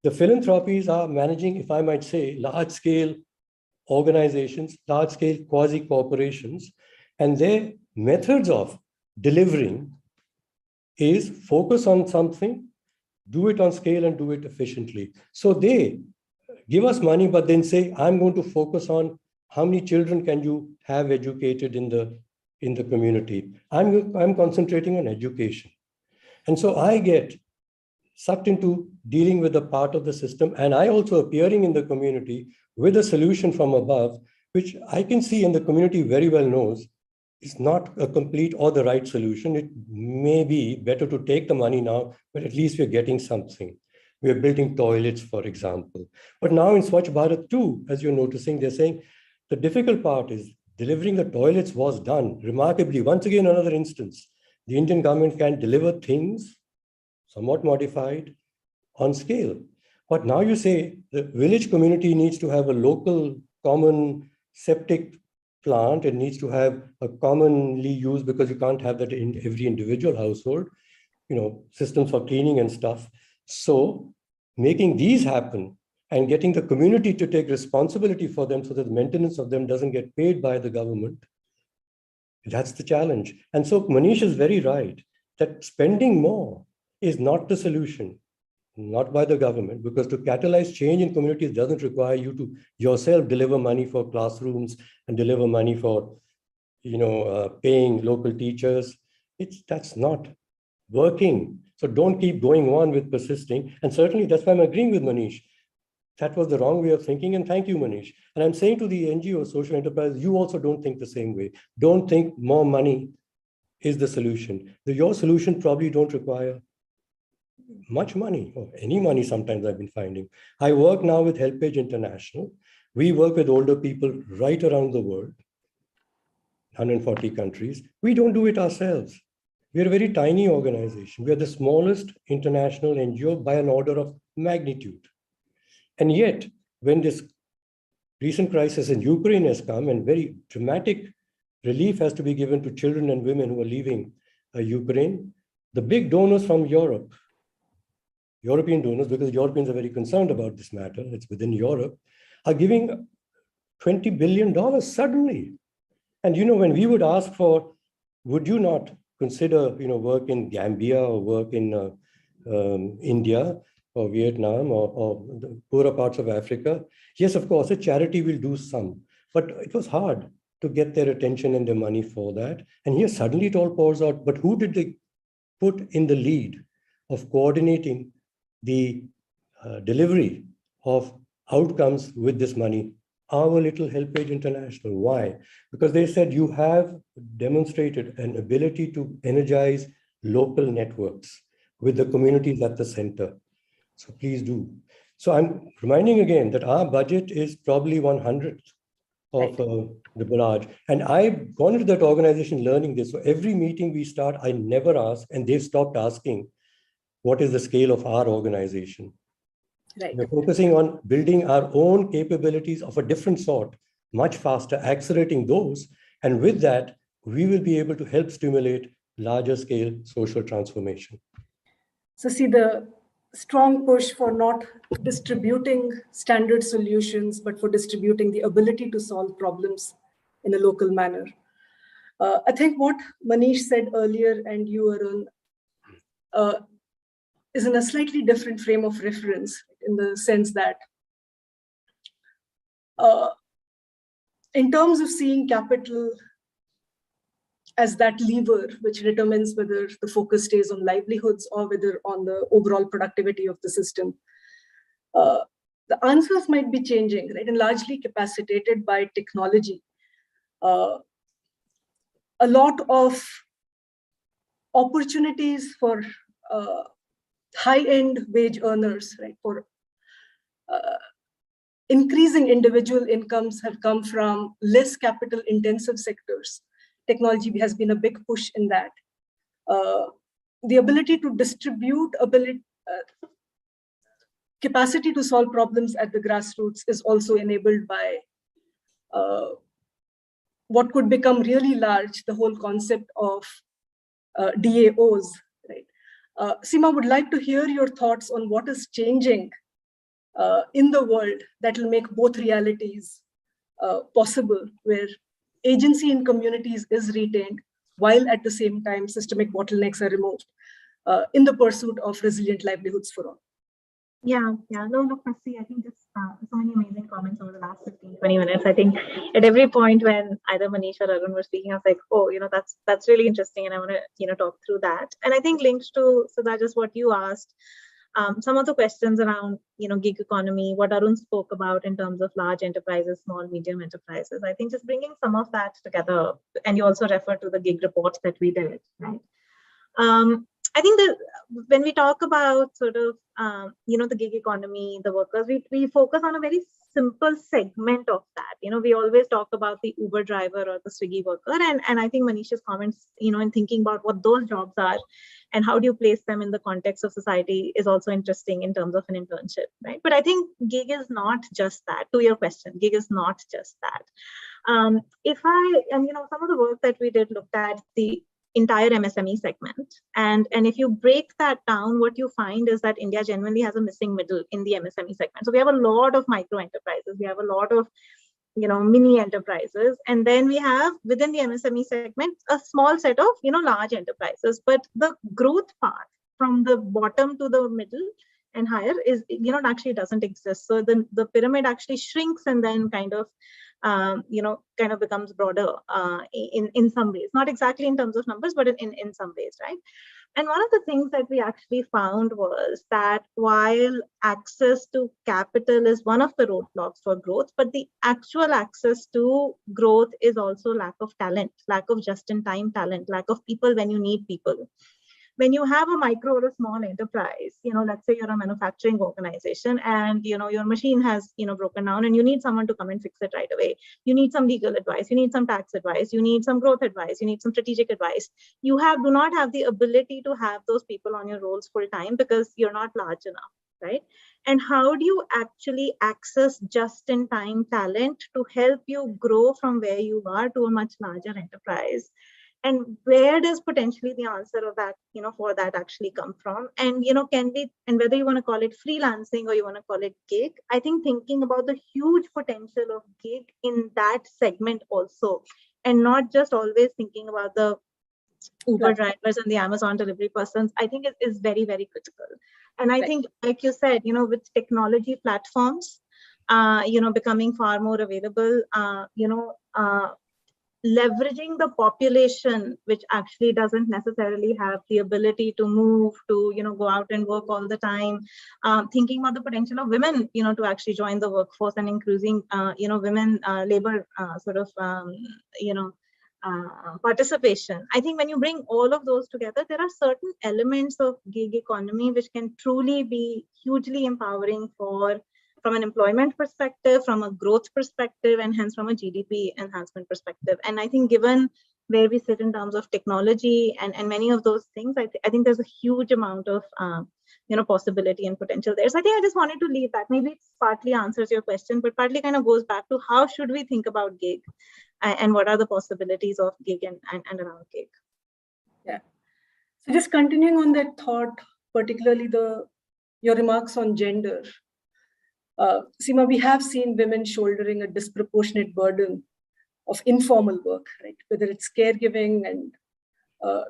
[SPEAKER 4] The philanthropies are managing, if I might say, large-scale organizations, large-scale quasi-corporations, and their methods of delivering is focus on something, do it on scale, and do it efficiently. So they give us money, but then say, I'm going to focus on How many children can you have educated in the community? I'm concentrating on education. And so I get sucked into dealing with a part of the system, and I also appearing in the community with a solution from above, which I can see and the community very well knows is not a complete or the right solution. It may be better to take the money now, but at least we're getting something. We're building toilets, for example. But now in Swachh Bharat 2, as you're noticing, they're saying the difficult part is delivering the toilets was done remarkably. Once again, another instance. The Indian government can deliver things somewhat modified on scale. But now you say the village community needs to have a local common septic plant. It needs to have a commonly used, because you can't have that in every individual household, systems for cleaning and stuff. So making these happen and getting the community to take responsibility for them so that the maintenance of them doesn't get paid by the government, that's the challenge. And so Manish is very right that spending more is not the solution, not by the government, because to catalyze change in communities doesn't require you to yourself deliver money for classrooms and deliver money for, paying local teachers. That's not working. So don't keep going on with persisting. And certainly that's why I'm agreeing with Manish. That was the wrong way of thinking. And thank you, Manish. And I'm saying to the NGO, social enterprise, you also don't think the same way. Don't think more money is the solution. Your solution probably don't require much money, or any money sometimes I've been finding. I work now with HelpAge International. We work with older people right around the world, 140 countries. We don't do it ourselves. We're a very tiny organization. We are the smallest international NGO by an order of magnitude. And yet, when this recent crisis in Ukraine has come and very dramatic relief has to be given to children and women who are leaving Ukraine, the big donors from Europe, European donors, because Europeans are very concerned about this matter, it's within Europe, are giving $20 billion suddenly. And when we would ask for, would you not consider work in Gambia or work in India or Vietnam or the poorer parts of Africa? Yes, of course, a charity will do some, but it was hard to get their attention and their money for that. And here suddenly it all pours out. But who did they put in the lead of coordinating the delivery of outcomes with this money? Our little HelpAge International. Why? Because they said you have demonstrated an ability to energize local networks with the communities at the center. So please do. So I'm reminding again that our budget is probably 1/100th of the barrage. And I've gone into that organization learning this. So every meeting we start, I never ask, and they've stopped asking, what is the scale of our organization?
[SPEAKER 3] Right.
[SPEAKER 4] We're focusing on building our own capabilities of a different sort, much faster, accelerating those. And with that, we will be able to help stimulate larger scale social transformation.
[SPEAKER 3] So see the strong push for not distributing standard solutions, but for distributing the ability to solve problems in a local manner. I think what Manish said earlier and you, Arun, is in a slightly different frame of reference, in the sense that in terms of seeing capital as that lever which determines whether the focus stays on livelihoods or whether on the overall productivity of the system, the answers might be changing, right? And largely capacitated by technology. A lot of opportunities for high-end wage earners, right, for increasing individual incomes have come from less capital-intensive sectors. Technology has been a big push in that. The ability to distribute, capacity to solve problems at the grassroots is also enabled by what could become really large, the whole concept of DAOs, right? Seema, would like to hear your thoughts on what is changing in the world that will make both realities possible, where agency in communities is retained, while at the same time systemic bottlenecks are removed in the pursuit of resilient livelihoods for all.
[SPEAKER 6] No, Christy, I think just so many amazing comments over the last 15, 20 minutes. I think at every point when either Manish or Arun were speaking, I was like, oh, that's really interesting. And I want to, talk through that. And I think linked to, so that just what you asked, some of the questions around, gig economy, what Arun spoke about in terms of large enterprises, small, medium enterprises. I think just bringing some of that together, and you also referred to the gig reports that we did, right? I think that when we talk about sort of, the gig economy, the workers, we focus on a very simple segment of that. We always talk about the Uber driver or the Swiggy worker. And I think Manish's comments, in thinking about what those jobs are and how do you place them in the context of society is also interesting in terms of an internship, right? But I think gig is not just that. To your question, gig is not just that. Some of the work that we did looked at the entire MSME segment. And if you break that down, what you find is that India genuinely has a missing middle in the MSME segment. So we have a lot of micro enterprises. We have a lot of, mini enterprises. And then we have within the MSME segment, a small set of, large enterprises. But the growth path from the bottom to the middle and higher is, actually doesn't exist. So the pyramid actually shrinks and then kind of becomes broader in some ways, not exactly in terms of numbers, but in some ways, right? And one of the things that we actually found was that while access to capital is one of the roadblocks for growth, but the actual access to growth is also lack of talent, lack of just-in-time talent, lack of people when you need people. When you have a micro or a small enterprise, let's say you're a manufacturing organization and, your machine has, broken down and you need someone to come and fix it right away. You need some legal advice, you need some tax advice, you need some growth advice, you need some strategic advice. You do not have the ability to have those people on your rolls full time because you're not large enough, right? And how do you actually access just-in-time talent to help you grow from where you are to a much larger enterprise? And where does potentially the answer of that, for that actually come from? And, can we, and whether you want to call it freelancing or you want to call it gig, I think thinking about the huge potential of gig in that segment also, and not just always thinking about the Uber drivers and the Amazon delivery persons, I think it is very, very critical. And I think, like you said, with technology platforms, becoming far more available, leveraging the population, which actually doesn't necessarily have the ability to move, to, go out and work all the time, thinking about the potential of women, to actually join the workforce and increasing, women labor participation. I think when you bring all of those together, there are certain elements of gig economy which can truly be hugely empowering from an employment perspective, from a growth perspective, and hence from a GDP enhancement perspective. And I think given where we sit in terms of technology and many of those things, I think there's a huge amount of possibility and potential there. So I think I just wanted to leave that. Maybe it partly answers your question, but partly kind of goes back to how should we think about gig and what are the possibilities of gig and around gig.
[SPEAKER 3] Yeah. So just continuing on that thought, particularly your remarks on gender. Seema, we have seen women shouldering a disproportionate burden of informal work, right? Whether it's caregiving and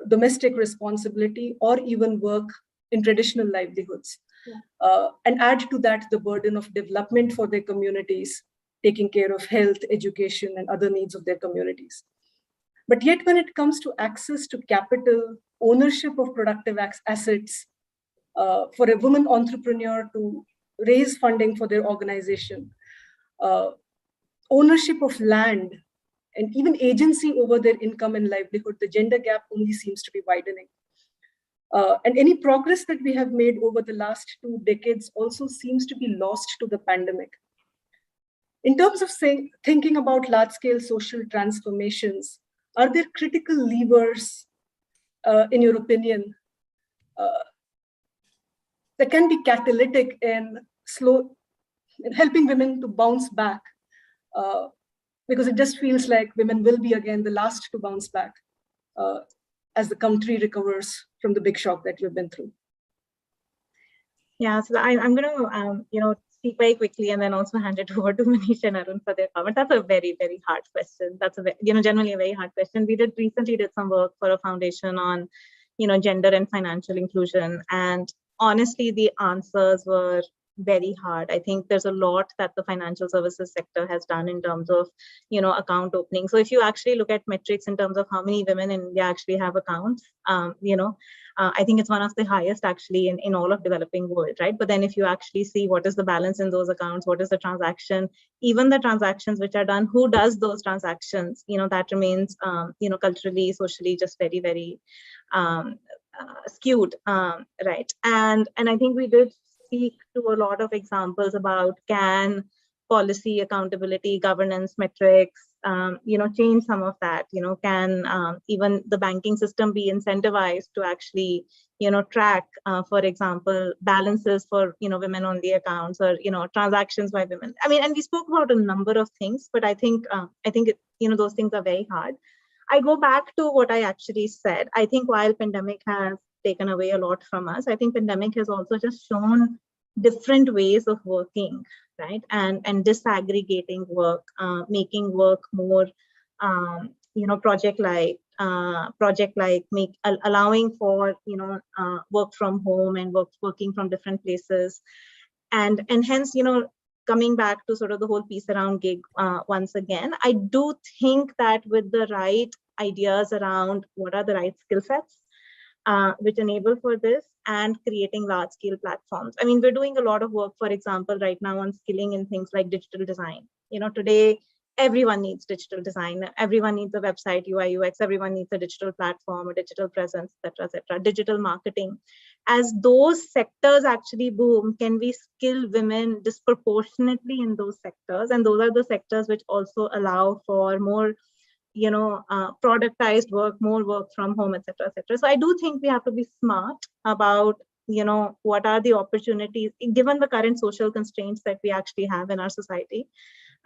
[SPEAKER 3] domestic responsibility, or even work in traditional livelihoods. Yeah. And add to that the burden of development for their communities, taking care of health, education, and other needs of their communities. But yet when it comes to access to capital, ownership of productive assets, for a woman entrepreneur to raise funding for their organization, ownership of land, and even agency over their income and livelihood, the gender gap only seems to be widening. And any progress that we have made over the last 2 decades also seems to be lost to the pandemic. In terms of thinking about large-scale social transformations, are there critical levers, in your opinion, that can be catalytic in helping women to bounce back? Because it just feels like women will be again the last to bounce back as the country recovers from the big shock that we've been through.
[SPEAKER 6] Yeah, so I'm going to speak very quickly and then also hand it over to Manish and Arun for their comments. That's a very, very hard question. That's generally a very hard question. We recently did some work for a foundation on, gender and financial inclusion. And honestly, the answers were very hard. I think there's a lot that the financial services sector has done in terms of, account opening. So if you actually look at metrics in terms of how many women in India actually have accounts, I think it's one of the highest actually in all of developing world, right? But then if you actually see what is the balance in those accounts, what is the transaction, even the transactions which are done, who does those transactions, that remains, culturally, socially, just very, very skewed, right? And I think we did speak to a lot of examples about can policy, accountability, governance metrics, change some of that. Can even the banking system be incentivized to actually, track, for example, balances for women-only accounts or transactions by women. I mean, and we spoke about a number of things, but I think those things are very hard. I go back to what I actually said. I think while pandemic has taken away a lot from us, I think pandemic has also just shown different ways of working, right? And disaggregating work, making work more, project-like, allowing for, work from home and working from different places. And hence, coming back to sort of the whole piece around gig once again, I do think that with the right ideas around what are the right skill sets which enable for this and creating large scale platforms. I mean, we're doing a lot of work, for example, right now on skilling in things like digital design. Today, everyone needs digital design. Everyone needs a website, UI, UX. Everyone needs a digital platform, a digital presence, et cetera, digital marketing. As those sectors actually boom, can we skill women disproportionately in those sectors? And those are the sectors which also allow for more, productized work, more work from home, et cetera, et cetera. So I do think we have to be smart about, what are the opportunities given the current social constraints that we actually have in our society.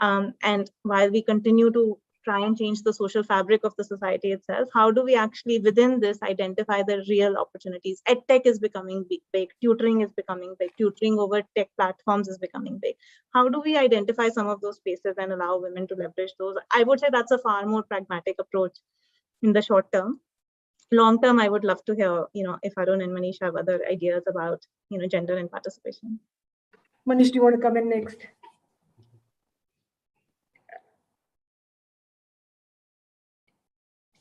[SPEAKER 6] And while we continue to try and change the social fabric of the society itself, how do we actually within this identify the real opportunities? EdTech is becoming big, tutoring is becoming big, tutoring over tech platforms is becoming big. How do we identify some of those spaces and allow women to leverage those? I would say that's a far more pragmatic approach in the short term. Long term, I would love to hear, if Arun and Manish have other ideas about, gender and participation.
[SPEAKER 3] Manish, do you want to come in next?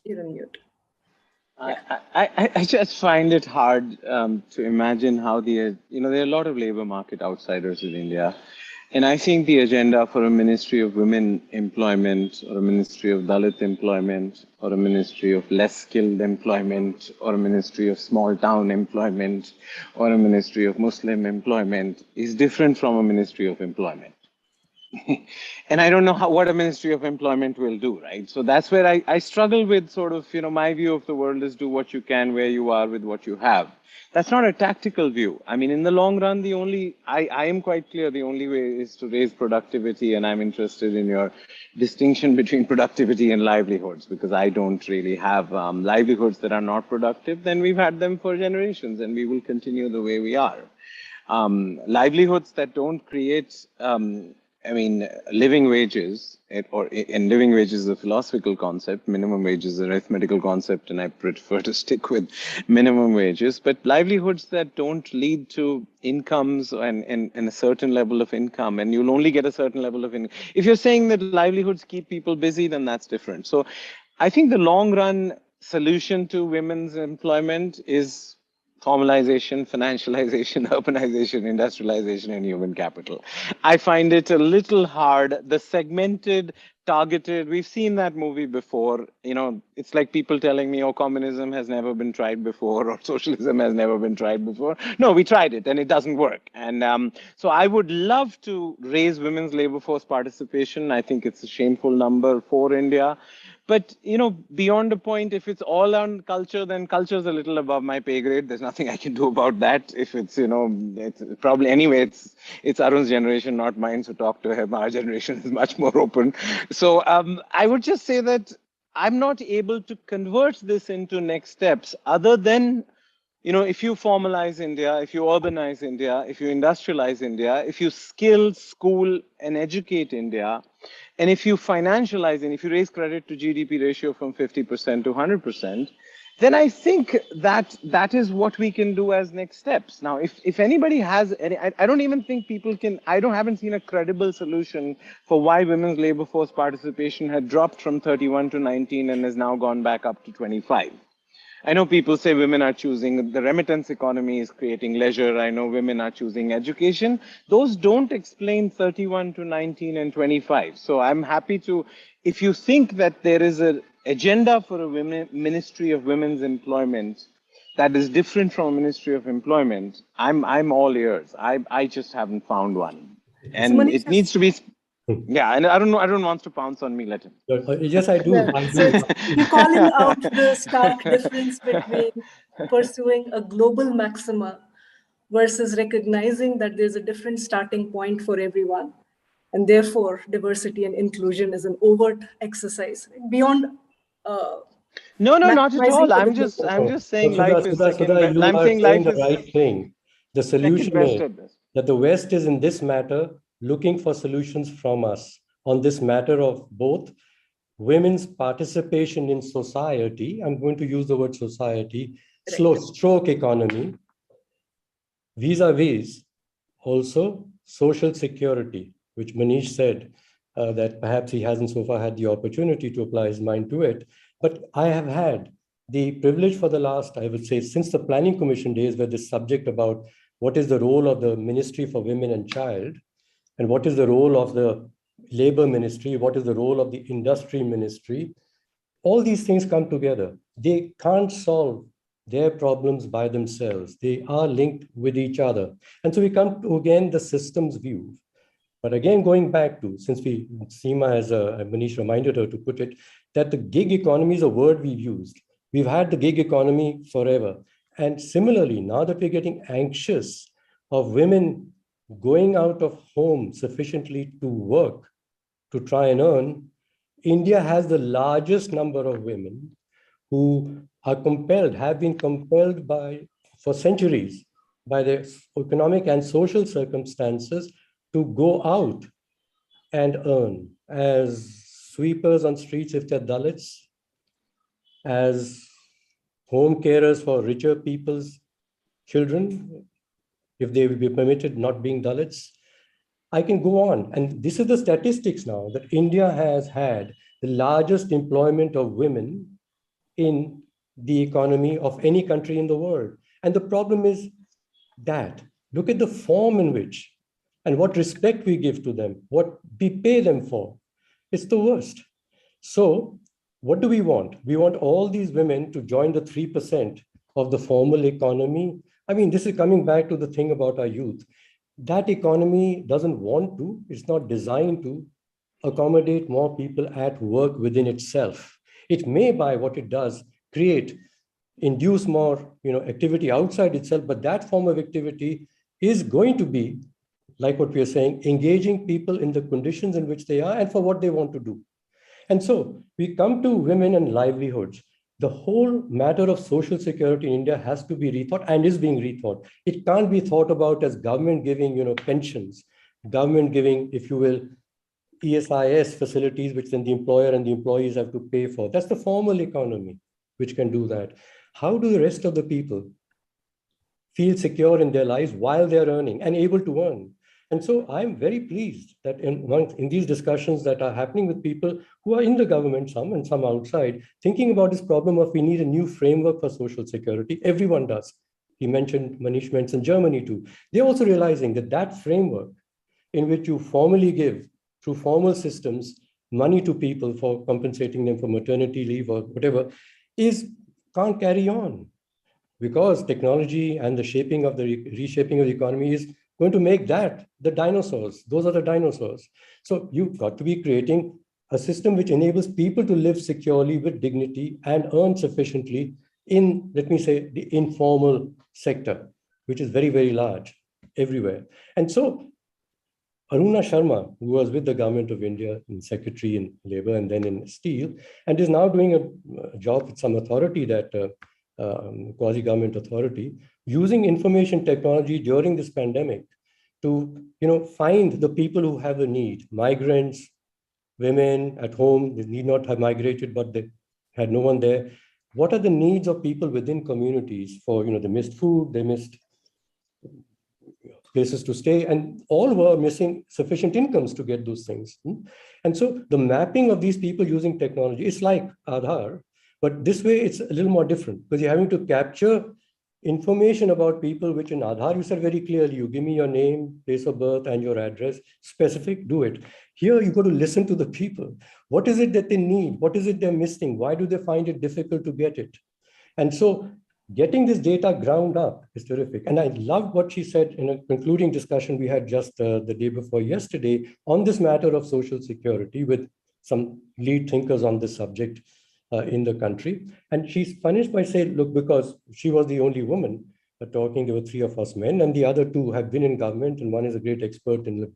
[SPEAKER 3] You're on mute.
[SPEAKER 5] I just find it hard to imagine how there are a lot of labor market outsiders in India. And I think the agenda for a Ministry of Women Employment or a Ministry of Dalit Employment or a Ministry of Less Skilled Employment or a Ministry of Small Town Employment or a Ministry of Muslim Employment is different from a Ministry of Employment. And I don't know what a Ministry of Employment will do, right? So that's where I struggle with sort of, my view of the world is do what you can where you are with what you have. That's not a tactical view. I mean, in the long run, I am quite clear the only way is to raise productivity, and I'm interested in your distinction between productivity and livelihoods, because I don't really have livelihoods that are not productive. Then we've had them for generations, and we will continue the way we are. Livelihoods that don't create living wages, and living wages is a philosophical concept. Minimum wage is an arithmetical concept, and I prefer to stick with minimum wages. But livelihoods that don't lead to incomes and a certain level of income, and you'll only get a certain level of income. If you're saying that livelihoods keep people busy, then that's different. So I think the long run solution to women's employment is formalization, financialization, urbanization, industrialization, and human capital. I find it a little hard. The segmented, targeted, we've seen that movie before. It's like people telling me, oh, communism has never been tried before, or socialism has never been tried before. No, we tried it and it doesn't work. And so I would love to raise women's labor force participation. I think it's a shameful number for India. But, beyond a point, if it's all on culture, then culture is a little above my pay grade. There's nothing I can do about that. If it's, it's probably, anyway, it's Arun's generation, not mine. So talk to him. Our generation is much more open. So I would just say that I'm not able to convert this into next steps other than, if you formalize India, if you urbanize India, if you industrialize India, if you skill, school, and educate India, and if you financialize and if you raise credit to GDP ratio from 50% to 100%, then I think that is what we can do as next steps. Now, if anybody has any, I don't even think people can, haven't seen a credible solution for why women's labor force participation had dropped from 31 to 19 and has now gone back up to 25. I know people say women are choosing, the remittance economy is creating leisure. I know women are choosing education. Those don't explain 31 to 19 and 25. So I'm happy to, if you think that there is an agenda for a Ministry of Women's Employment that is different from a Ministry of Employment, I'm all ears. I just haven't found one. And it needs to be, yeah, and I don't want to pounce on me, let him.
[SPEAKER 4] Yes, I do.
[SPEAKER 3] Well,
[SPEAKER 4] I do.
[SPEAKER 3] so you're calling out the stark difference between pursuing a global maxima versus recognizing that there's a different starting point for everyone. And therefore, diversity and inclusion is an overt exercise beyond.
[SPEAKER 5] No, not at all. I'm just saying life is second best.
[SPEAKER 4] You
[SPEAKER 5] I'm
[SPEAKER 4] are
[SPEAKER 5] saying
[SPEAKER 4] saying
[SPEAKER 5] life
[SPEAKER 4] the
[SPEAKER 5] is
[SPEAKER 4] right thing. The solution is
[SPEAKER 5] best.
[SPEAKER 4] that the West is in this matter looking for solutions from us on this matter of both women's participation in society. I'm going to use the word society, stroke economy, vis-a-vis also social security, which Manish said that perhaps he hasn't so far had the opportunity to apply his mind to it. But I have had the privilege for the last, I would say, since the Planning Commission days, where this subject about what is the role of the Ministry for Women and Child, and what is the role of the Labor Ministry, what is the role of the Industry Ministry, all these things come together. They can't solve their problems by themselves. They are linked with each other. And so we come to, again, the systems view. But again, going back to, since Seema, as Manish reminded her to put it, that the gig economy is a word we've used. We've had the gig economy forever. And similarly, now that we're getting anxious of women going out of home sufficiently to work, to try and earn, India has the largest number of women who are compelled, have been compelled for centuries, by their economic and social circumstances to go out and earn as sweepers on streets if they're Dalits, as home carers for richer people's children, if they will be permitted not being Dalits. I can go on. And this is the statistics now, that India has had the largest employment of women in the economy of any country in the world. And the problem is that, look at the form in which and what respect we give to them, what we pay them for. It's the worst. So what do we want? We want all these women to join the 3% of the formal economy. I mean, this is coming back to the thing about our youth. That economy doesn't want to, it's not designed to accommodate more people at work within itself. It may, by what it does, induce more activity outside itself, but that form of activity is going to be, like what we are saying, engaging people in the conditions in which they are and for what they want to do. And so we come to women and livelihoods. The whole matter of social security in India has to be rethought and is being rethought. It can't be thought about as government giving pensions, government giving, if you will, ESIS facilities, which then the employer and the employees have to pay for. That's the formal economy which can do that. How do the rest of the people feel secure in their lives while they're earning and able to earn? And so I'm very pleased that in these discussions that are happening with people who are in the government, some and some outside, thinking about this problem of we need a new framework for social security. Everyone does. Manish mentioned Germany too. They're also realizing that that framework in which you formally give through formal systems money to people for compensating them for maternity leave or whatever can't carry on, because technology and the reshaping of the economy is going to make that the dinosaurs. Those are the dinosaurs. So you've got to be creating a system which enables people to live securely with dignity and earn sufficiently in, let me say, the informal sector, which is very, very large everywhere. And so Aruna Sharma, who was with the government of India in Secretary in Labor and then in Steel, and is now doing a job with some authority, that quasi-government authority, using information technology during this pandemic to find the people who have a need, migrants, women at home, they need not have migrated, but they had no one there, what are the needs of people within communities for, they missed food, they missed places to stay, and all were missing sufficient incomes to get those things. And so the mapping of these people using technology is like Aadhar, but this way it's a little more different because you're having to capture information about people, which in Aadhar you said very clearly, you give me your name, place of birth, and your address, specific, do it. Here you got to listen to the people. What is it that they need? What is it they're missing? Why do they find it difficult to get it? And so getting this data ground up is terrific. And I love what she said in a concluding discussion we had just the day before yesterday on this matter of social security with some lead thinkers on this subject in the country. And she's finished by saying, look, because she was the only woman talking, there were 3 of us men, and the other 2 have been in government, and one is a great expert in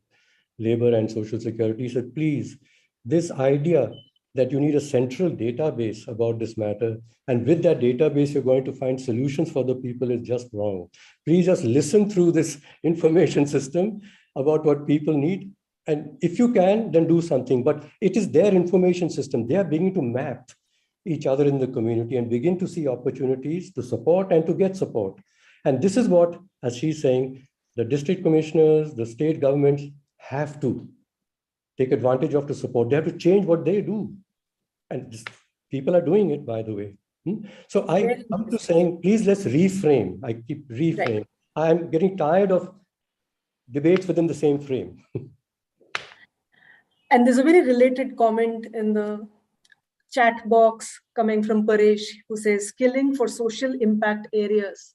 [SPEAKER 4] labor and social security. She said, please, this idea that you need a central database about this matter, and with that database, you're going to find solutions for the people is just wrong. Please just listen through this information system about what people need. And if you can, then do something. But it is their information system. They are beginning to map each other in the community and begin to see opportunities to support and to get support. And this is what, as she's saying, the district commissioners, the state governments have to take advantage of to support. They have to change what they do. And people are doing it, by the way. So I come to saying, please let's reframe. I keep reframe. Right. I'm getting tired of debates within the same frame.
[SPEAKER 3] And there's a very related comment in the chat box coming from Paresh, who says skilling for social impact areas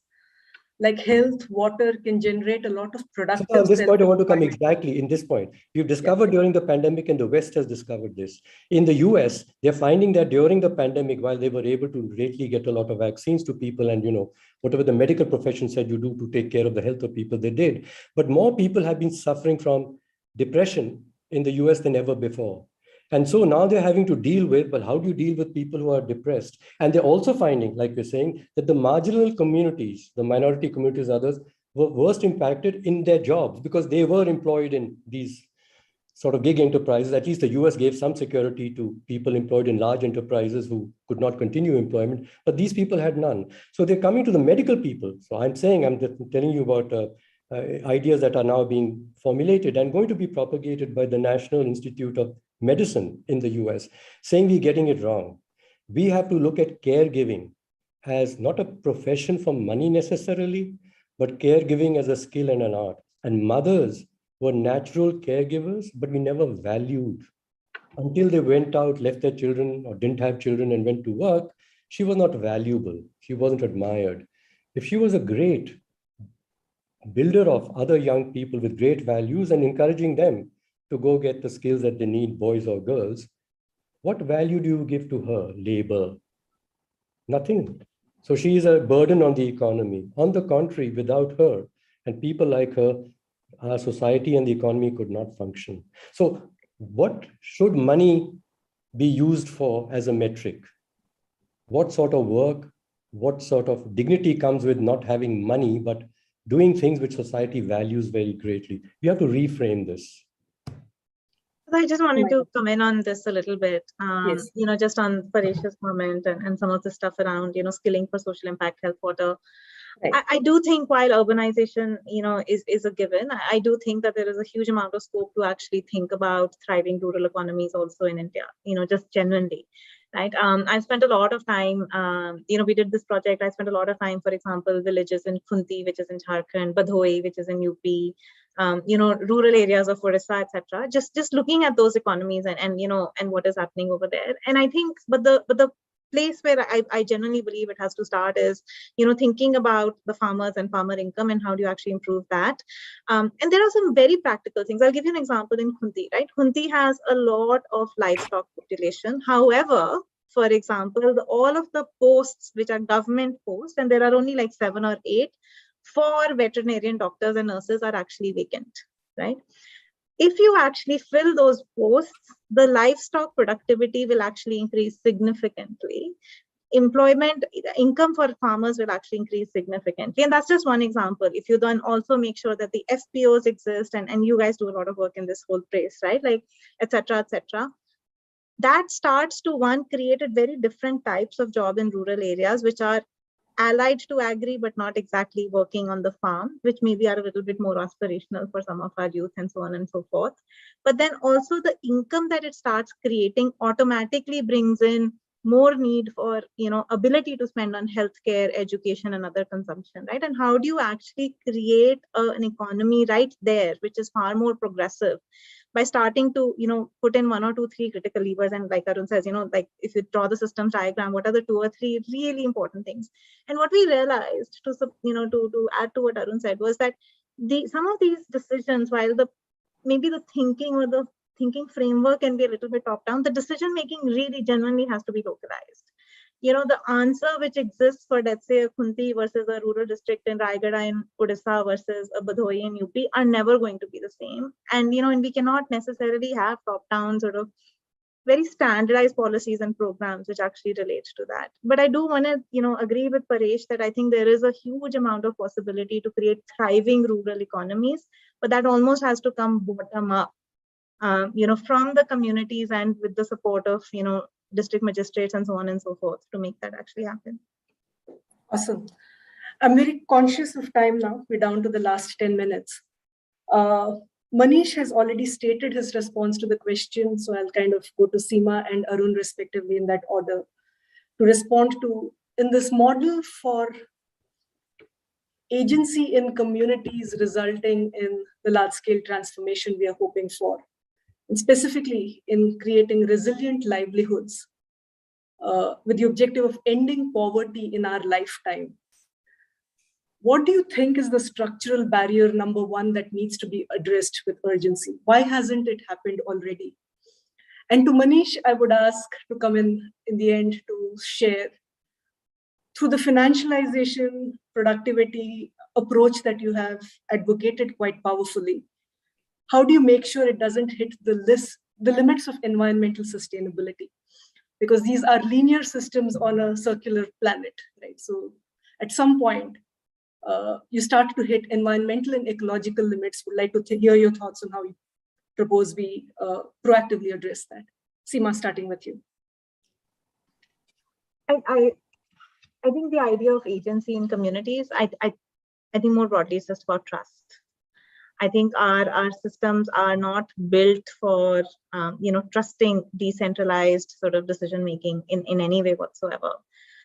[SPEAKER 3] like health, water can generate a lot of productive.
[SPEAKER 4] So on this point, I want to come exactly in this point. We've discovered during the pandemic, and the West has discovered this. In the US, they're finding that during the pandemic, while they were able to greatly get a lot of vaccines to people and, whatever the medical profession said you do to take care of the health of people, they did. But more people have been suffering from depression in the US than ever before. And so now they're having to deal with, well, how do you deal with people who are depressed? And they're also finding, like we're saying, that the marginal communities, the minority communities, others, were worst impacted in their jobs because they were employed in these sort of gig enterprises. At least the US gave some security to people employed in large enterprises who could not continue employment, but these people had none. So they're coming to the medical people. So I'm telling you about ideas that are now being formulated and going to be propagated by the National Institute of Medicine in the US, saying we're getting it wrong. We have to look at caregiving as not a profession for money necessarily, but caregiving as a skill and an art. And mothers were natural caregivers, but we never valued. Until they went out, left their children or didn't have children and went to work, she was not valuable. She wasn't admired. If she was a great builder of other young people with great values and encouraging them to go get the skills that they need, boys or girls, what value do you give to her? Labor? Nothing. So she is a burden on the economy. On the contrary, without her and people like her, our society and the economy could not function. So what should money be used for as a metric? What sort of work, what sort of dignity comes with not having money, but doing things which society values very greatly? We have to reframe this.
[SPEAKER 6] I just wanted to come in on this a little bit, yes. Just on Paresh's comment and some of the stuff around, skilling for social impact, health, water. Right. I do think while urbanization, is a given, I do think that there is a huge amount of scope to actually think about thriving rural economies also in India, just genuinely. Right. I spent a lot of time, we did this project. I spent a lot of time, for example, villages in Khunti, which is in Jharkhand, Badhoi, which is in UP, rural areas of Orissa, etc. Just looking at those economies and what is happening over there. And I think, but the place where I genuinely believe it has to start is, thinking about the farmers and farmer income and how do you actually improve that. And there are some very practical things. I'll give you an example in Khunti, right? Khunti has a lot of livestock population. However, for example, all of the posts which are government posts, and there are only like 7 or 8 for veterinarian doctors and nurses are actually vacant, right? If you actually fill those posts, the livestock productivity will actually increase significantly. Employment, income for farmers will actually increase significantly. And that's just one example. If you then also make sure that the FPOs exist, and you guys do a lot of work in this whole place, right? Like, et cetera, et cetera. that starts to, one, create very different types of job in rural areas, which are allied to agri, but not exactly working on the farm, which maybe are a little bit more aspirational for some of our youth and so on and so forth. But then also the income that it starts creating automatically brings in more need for, ability to spend on healthcare, education, and other consumption, right? And how do you actually create an economy right there, which is far more progressive, by starting to, put in 1 or 2, 3 critical levers? And like Arun says, like if you draw the systems diagram, what are the 2 or 3 really important things? And what we realized, to add to what Arun said, was that some of these decisions, while maybe the thinking or the thinking framework can be a little bit top down, the decision making really genuinely has to be localized. The answer which exists for, let's say, a Khunti versus a rural district in Raigada in Odisha versus a Badhoi in UP are never going to be the same. And, and we cannot necessarily have top down sort of very standardized policies and programs which actually relate to that. But I do want to, agree with Paresh that I think there is a huge amount of possibility to create thriving rural economies, but that almost has to come bottom up, from the communities and with the support of, district magistrates and so on and so forth to make that actually happen.
[SPEAKER 3] Awesome. I'm very conscious of time now. We're down to the last 10 minutes. Manish has already stated his response to the question, so I'll kind of go to Seema and Arun respectively in that order to respond to, in this model for agency in communities resulting in the large-scale transformation we are hoping for, and specifically in creating resilient livelihoods with the objective of ending poverty in our lifetime. What do you think is the structural barrier number 1 that needs to be addressed with urgency? Why hasn't it happened already? And to Manish, I would ask to come in the end to share, through the financialization, productivity approach that you have advocated quite powerfully, how do you make sure it doesn't hit the limits of environmental sustainability? Because these are linear systems on a circular planet, right? So at some point, you start to hit environmental and ecological limits. Would like to hear your thoughts on how you propose we proactively address that. Seema, starting with you.
[SPEAKER 6] I think the idea of agency in communities, I think more broadly is just about trust. I think our systems are not built for, trusting decentralized sort of decision making in any way whatsoever.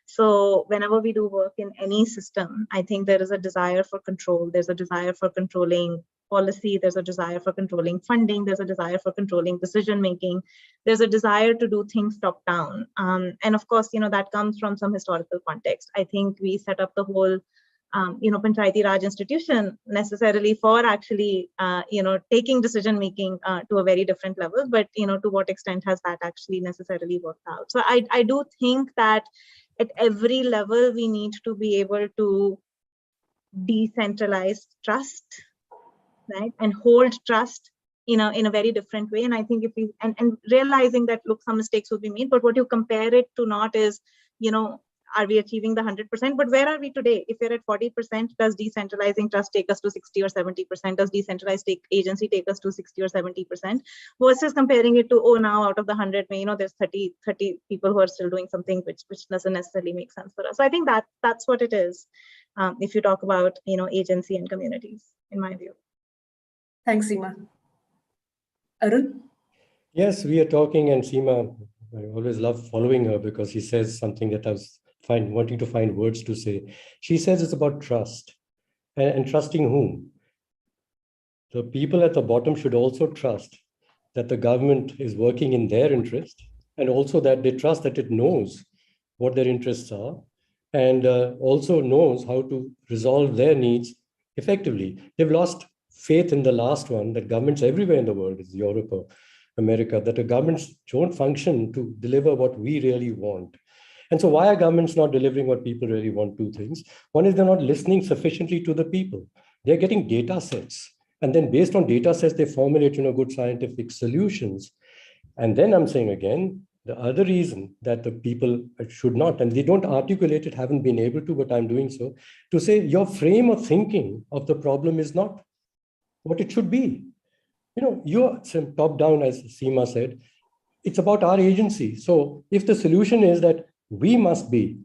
[SPEAKER 6] So whenever we do work in any system, I think there is a desire for control. There's a desire for controlling policy. There's a desire for controlling funding. There's a desire for controlling decision making. There's a desire to do things top down. And of course, that comes from some historical context. I think we set up the whole Panchayati Raj institution necessarily for actually, taking decision making to a very different level. But, to what extent has that actually necessarily worked out? So I do think that at every level, we need to be able to decentralize trust, right? And hold trust in a very different way. And I think if we, and realizing that, look, some mistakes will be made, but what you compare it to not is, are we achieving the 100%? But where are we today? If we're at 40%, does decentralizing trust take us to 60 or 70%? Does decentralized agency take us to 60 or 70%? Versus comparing it to, now out of the 100, there's 30 people who are still doing something which doesn't necessarily make sense for us. So I think that's what it is. If you talk about, agency and communities, in my view.
[SPEAKER 3] Thanks, Seema. Arun?
[SPEAKER 4] Yes, we are talking, and Seema, I always love following her because she says something that I was wanting to find words to say. She says it's about trust. And trusting whom? The people at the bottom should also trust that the government is working in their interest, and also that they trust that it knows what their interests are, and also knows how to resolve their needs effectively. They've lost faith in the last one, that governments everywhere in the world, is Europe or America, that the governments don't function to deliver what we really want. And so why are governments not delivering what people really want? 2 things. One is they're not listening sufficiently to the people. They're getting data sets. And then based on data sets, they formulate, good scientific solutions. And then I'm saying again, the other reason that the people should not, and they don't articulate it, haven't been able to, but I'm doing so, to say your frame of thinking of the problem is not what it should be. You're top down, as Seema said. it's about our agency. So if the solution is that we must be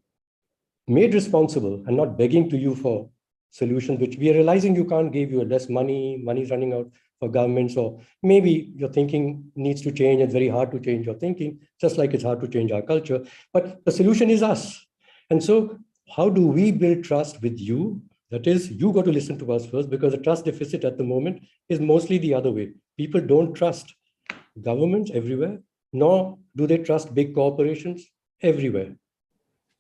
[SPEAKER 4] made responsible and not begging to you for solutions, which we are realizing you can't give you less money, money's running out for governments, or maybe your thinking needs to change. It's very hard to change your thinking, just like it's hard to change our culture. But the solution is us. And so how do we build trust with you? That is, you got to listen to us first, because the trust deficit at the moment is mostly the other way. People don't trust governments everywhere, nor do they trust big corporations everywhere.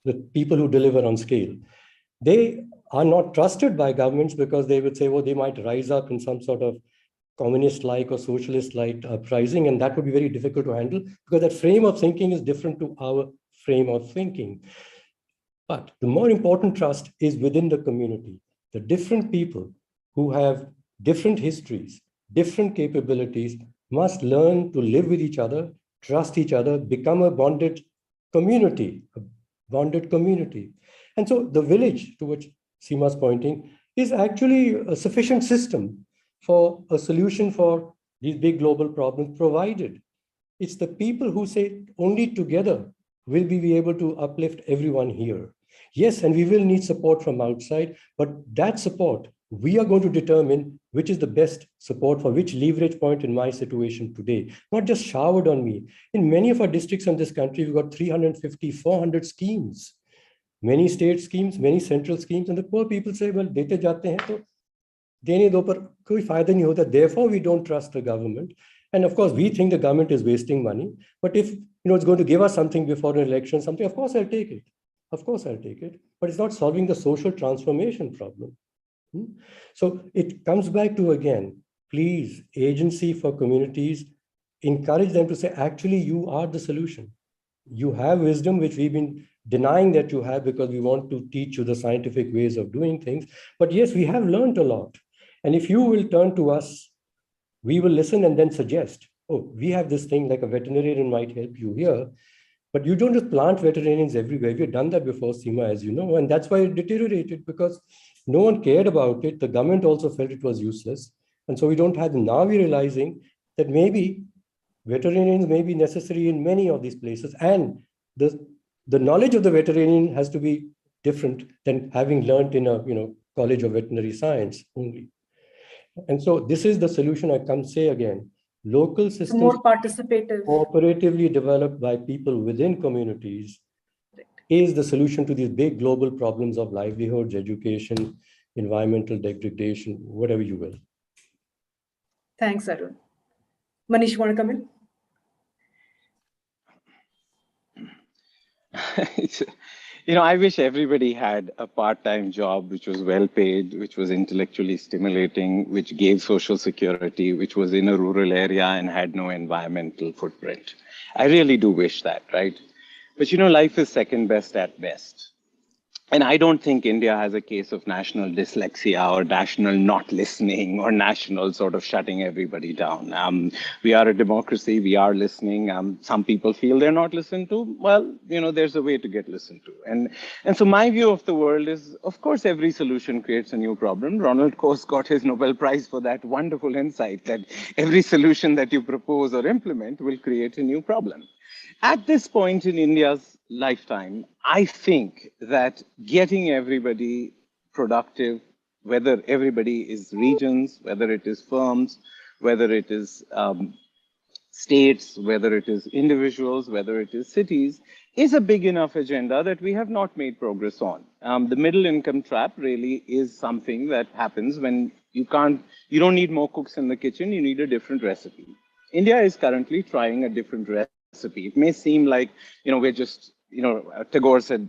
[SPEAKER 4] The people who deliver on scale, they are not trusted by governments because they would say, oh, they might rise up in some sort of communist-like or socialist-like uprising, and that would be very difficult to handle because that frame of thinking is different to our frame of thinking. But the more important trust is within the community. The different people who have different histories, different capabilities must learn to live with each other, trust each other, become a bonded community, And so the village to which Seema's pointing is actually a sufficient system for a solution for these big global problems, provided it's the people who say only together will we be able to uplift everyone here. Yes, and we will need support from outside, but that support, we are going to determine which is the best support for which leverage point in my situation today, not just showered on me. In many of our districts in this country, we've got 350, 400 schemes, many state schemes, many central schemes, and the poor people say, well, dete jate hain, to dene do par koi fayda nahi hota. Therefore, we don't trust the government. And of course, we think the government is wasting money. But if it's going to give us something before an election, something, of course I'll take it. Of course I'll take it. But it's not solving the social transformation problem. So it comes back to, again, please, agency for communities, encourage them to say, actually, you are the solution. You have wisdom, which we've been denying that you have because we want to teach you the scientific ways of doing things. But yes, we have learned a lot. And if you will turn to us, we will listen and then suggest, oh, we have this thing, like a veterinarian might help you here. But you don't just plant veterinarians everywhere. We've done that before, Seema, as you know, and that's why it deteriorated, because no one cared about it. The government also felt it was useless. And so we don't have, now we're realizing that maybe veterinarians may be necessary in many of these places. And the knowledge of the veterinarian has to be different than having learned in a college of veterinary science only. And so this is the solution. I come say again, local systems,
[SPEAKER 3] more participative,
[SPEAKER 4] cooperatively developed by people within communities, is the solution to these big global problems of livelihoods, education, environmental degradation, whatever you will.
[SPEAKER 3] Thanks, Arun. Manish, you want to come in?
[SPEAKER 5] I wish everybody had a part-time job which was well-paid, which was intellectually stimulating, which gave social security, which was in a rural area and had no environmental footprint. I really do wish that, right? But life is second best at best. And I don't think India has a case of national dyslexia or national not listening or national sort of shutting everybody down. We are a democracy. We are listening. Some people feel they're not listened to. Well, there's a way to get listened to. And so my view of the world is, of course, every solution creates a new problem. Ronald Coase got his Nobel Prize for that wonderful insight that every solution that you propose or implement will create a new problem. At this point in India's lifetime, I think that getting everybody productive, whether everybody is regions, whether it is firms, whether it is states, whether it is individuals, whether it is cities, is a big enough agenda that we have not made progress on. The middle income trap really is something that happens when you don't need more cooks in the kitchen, you need a different recipe. India is currently trying a different recipe. It may seem like, we're just, Tagore said,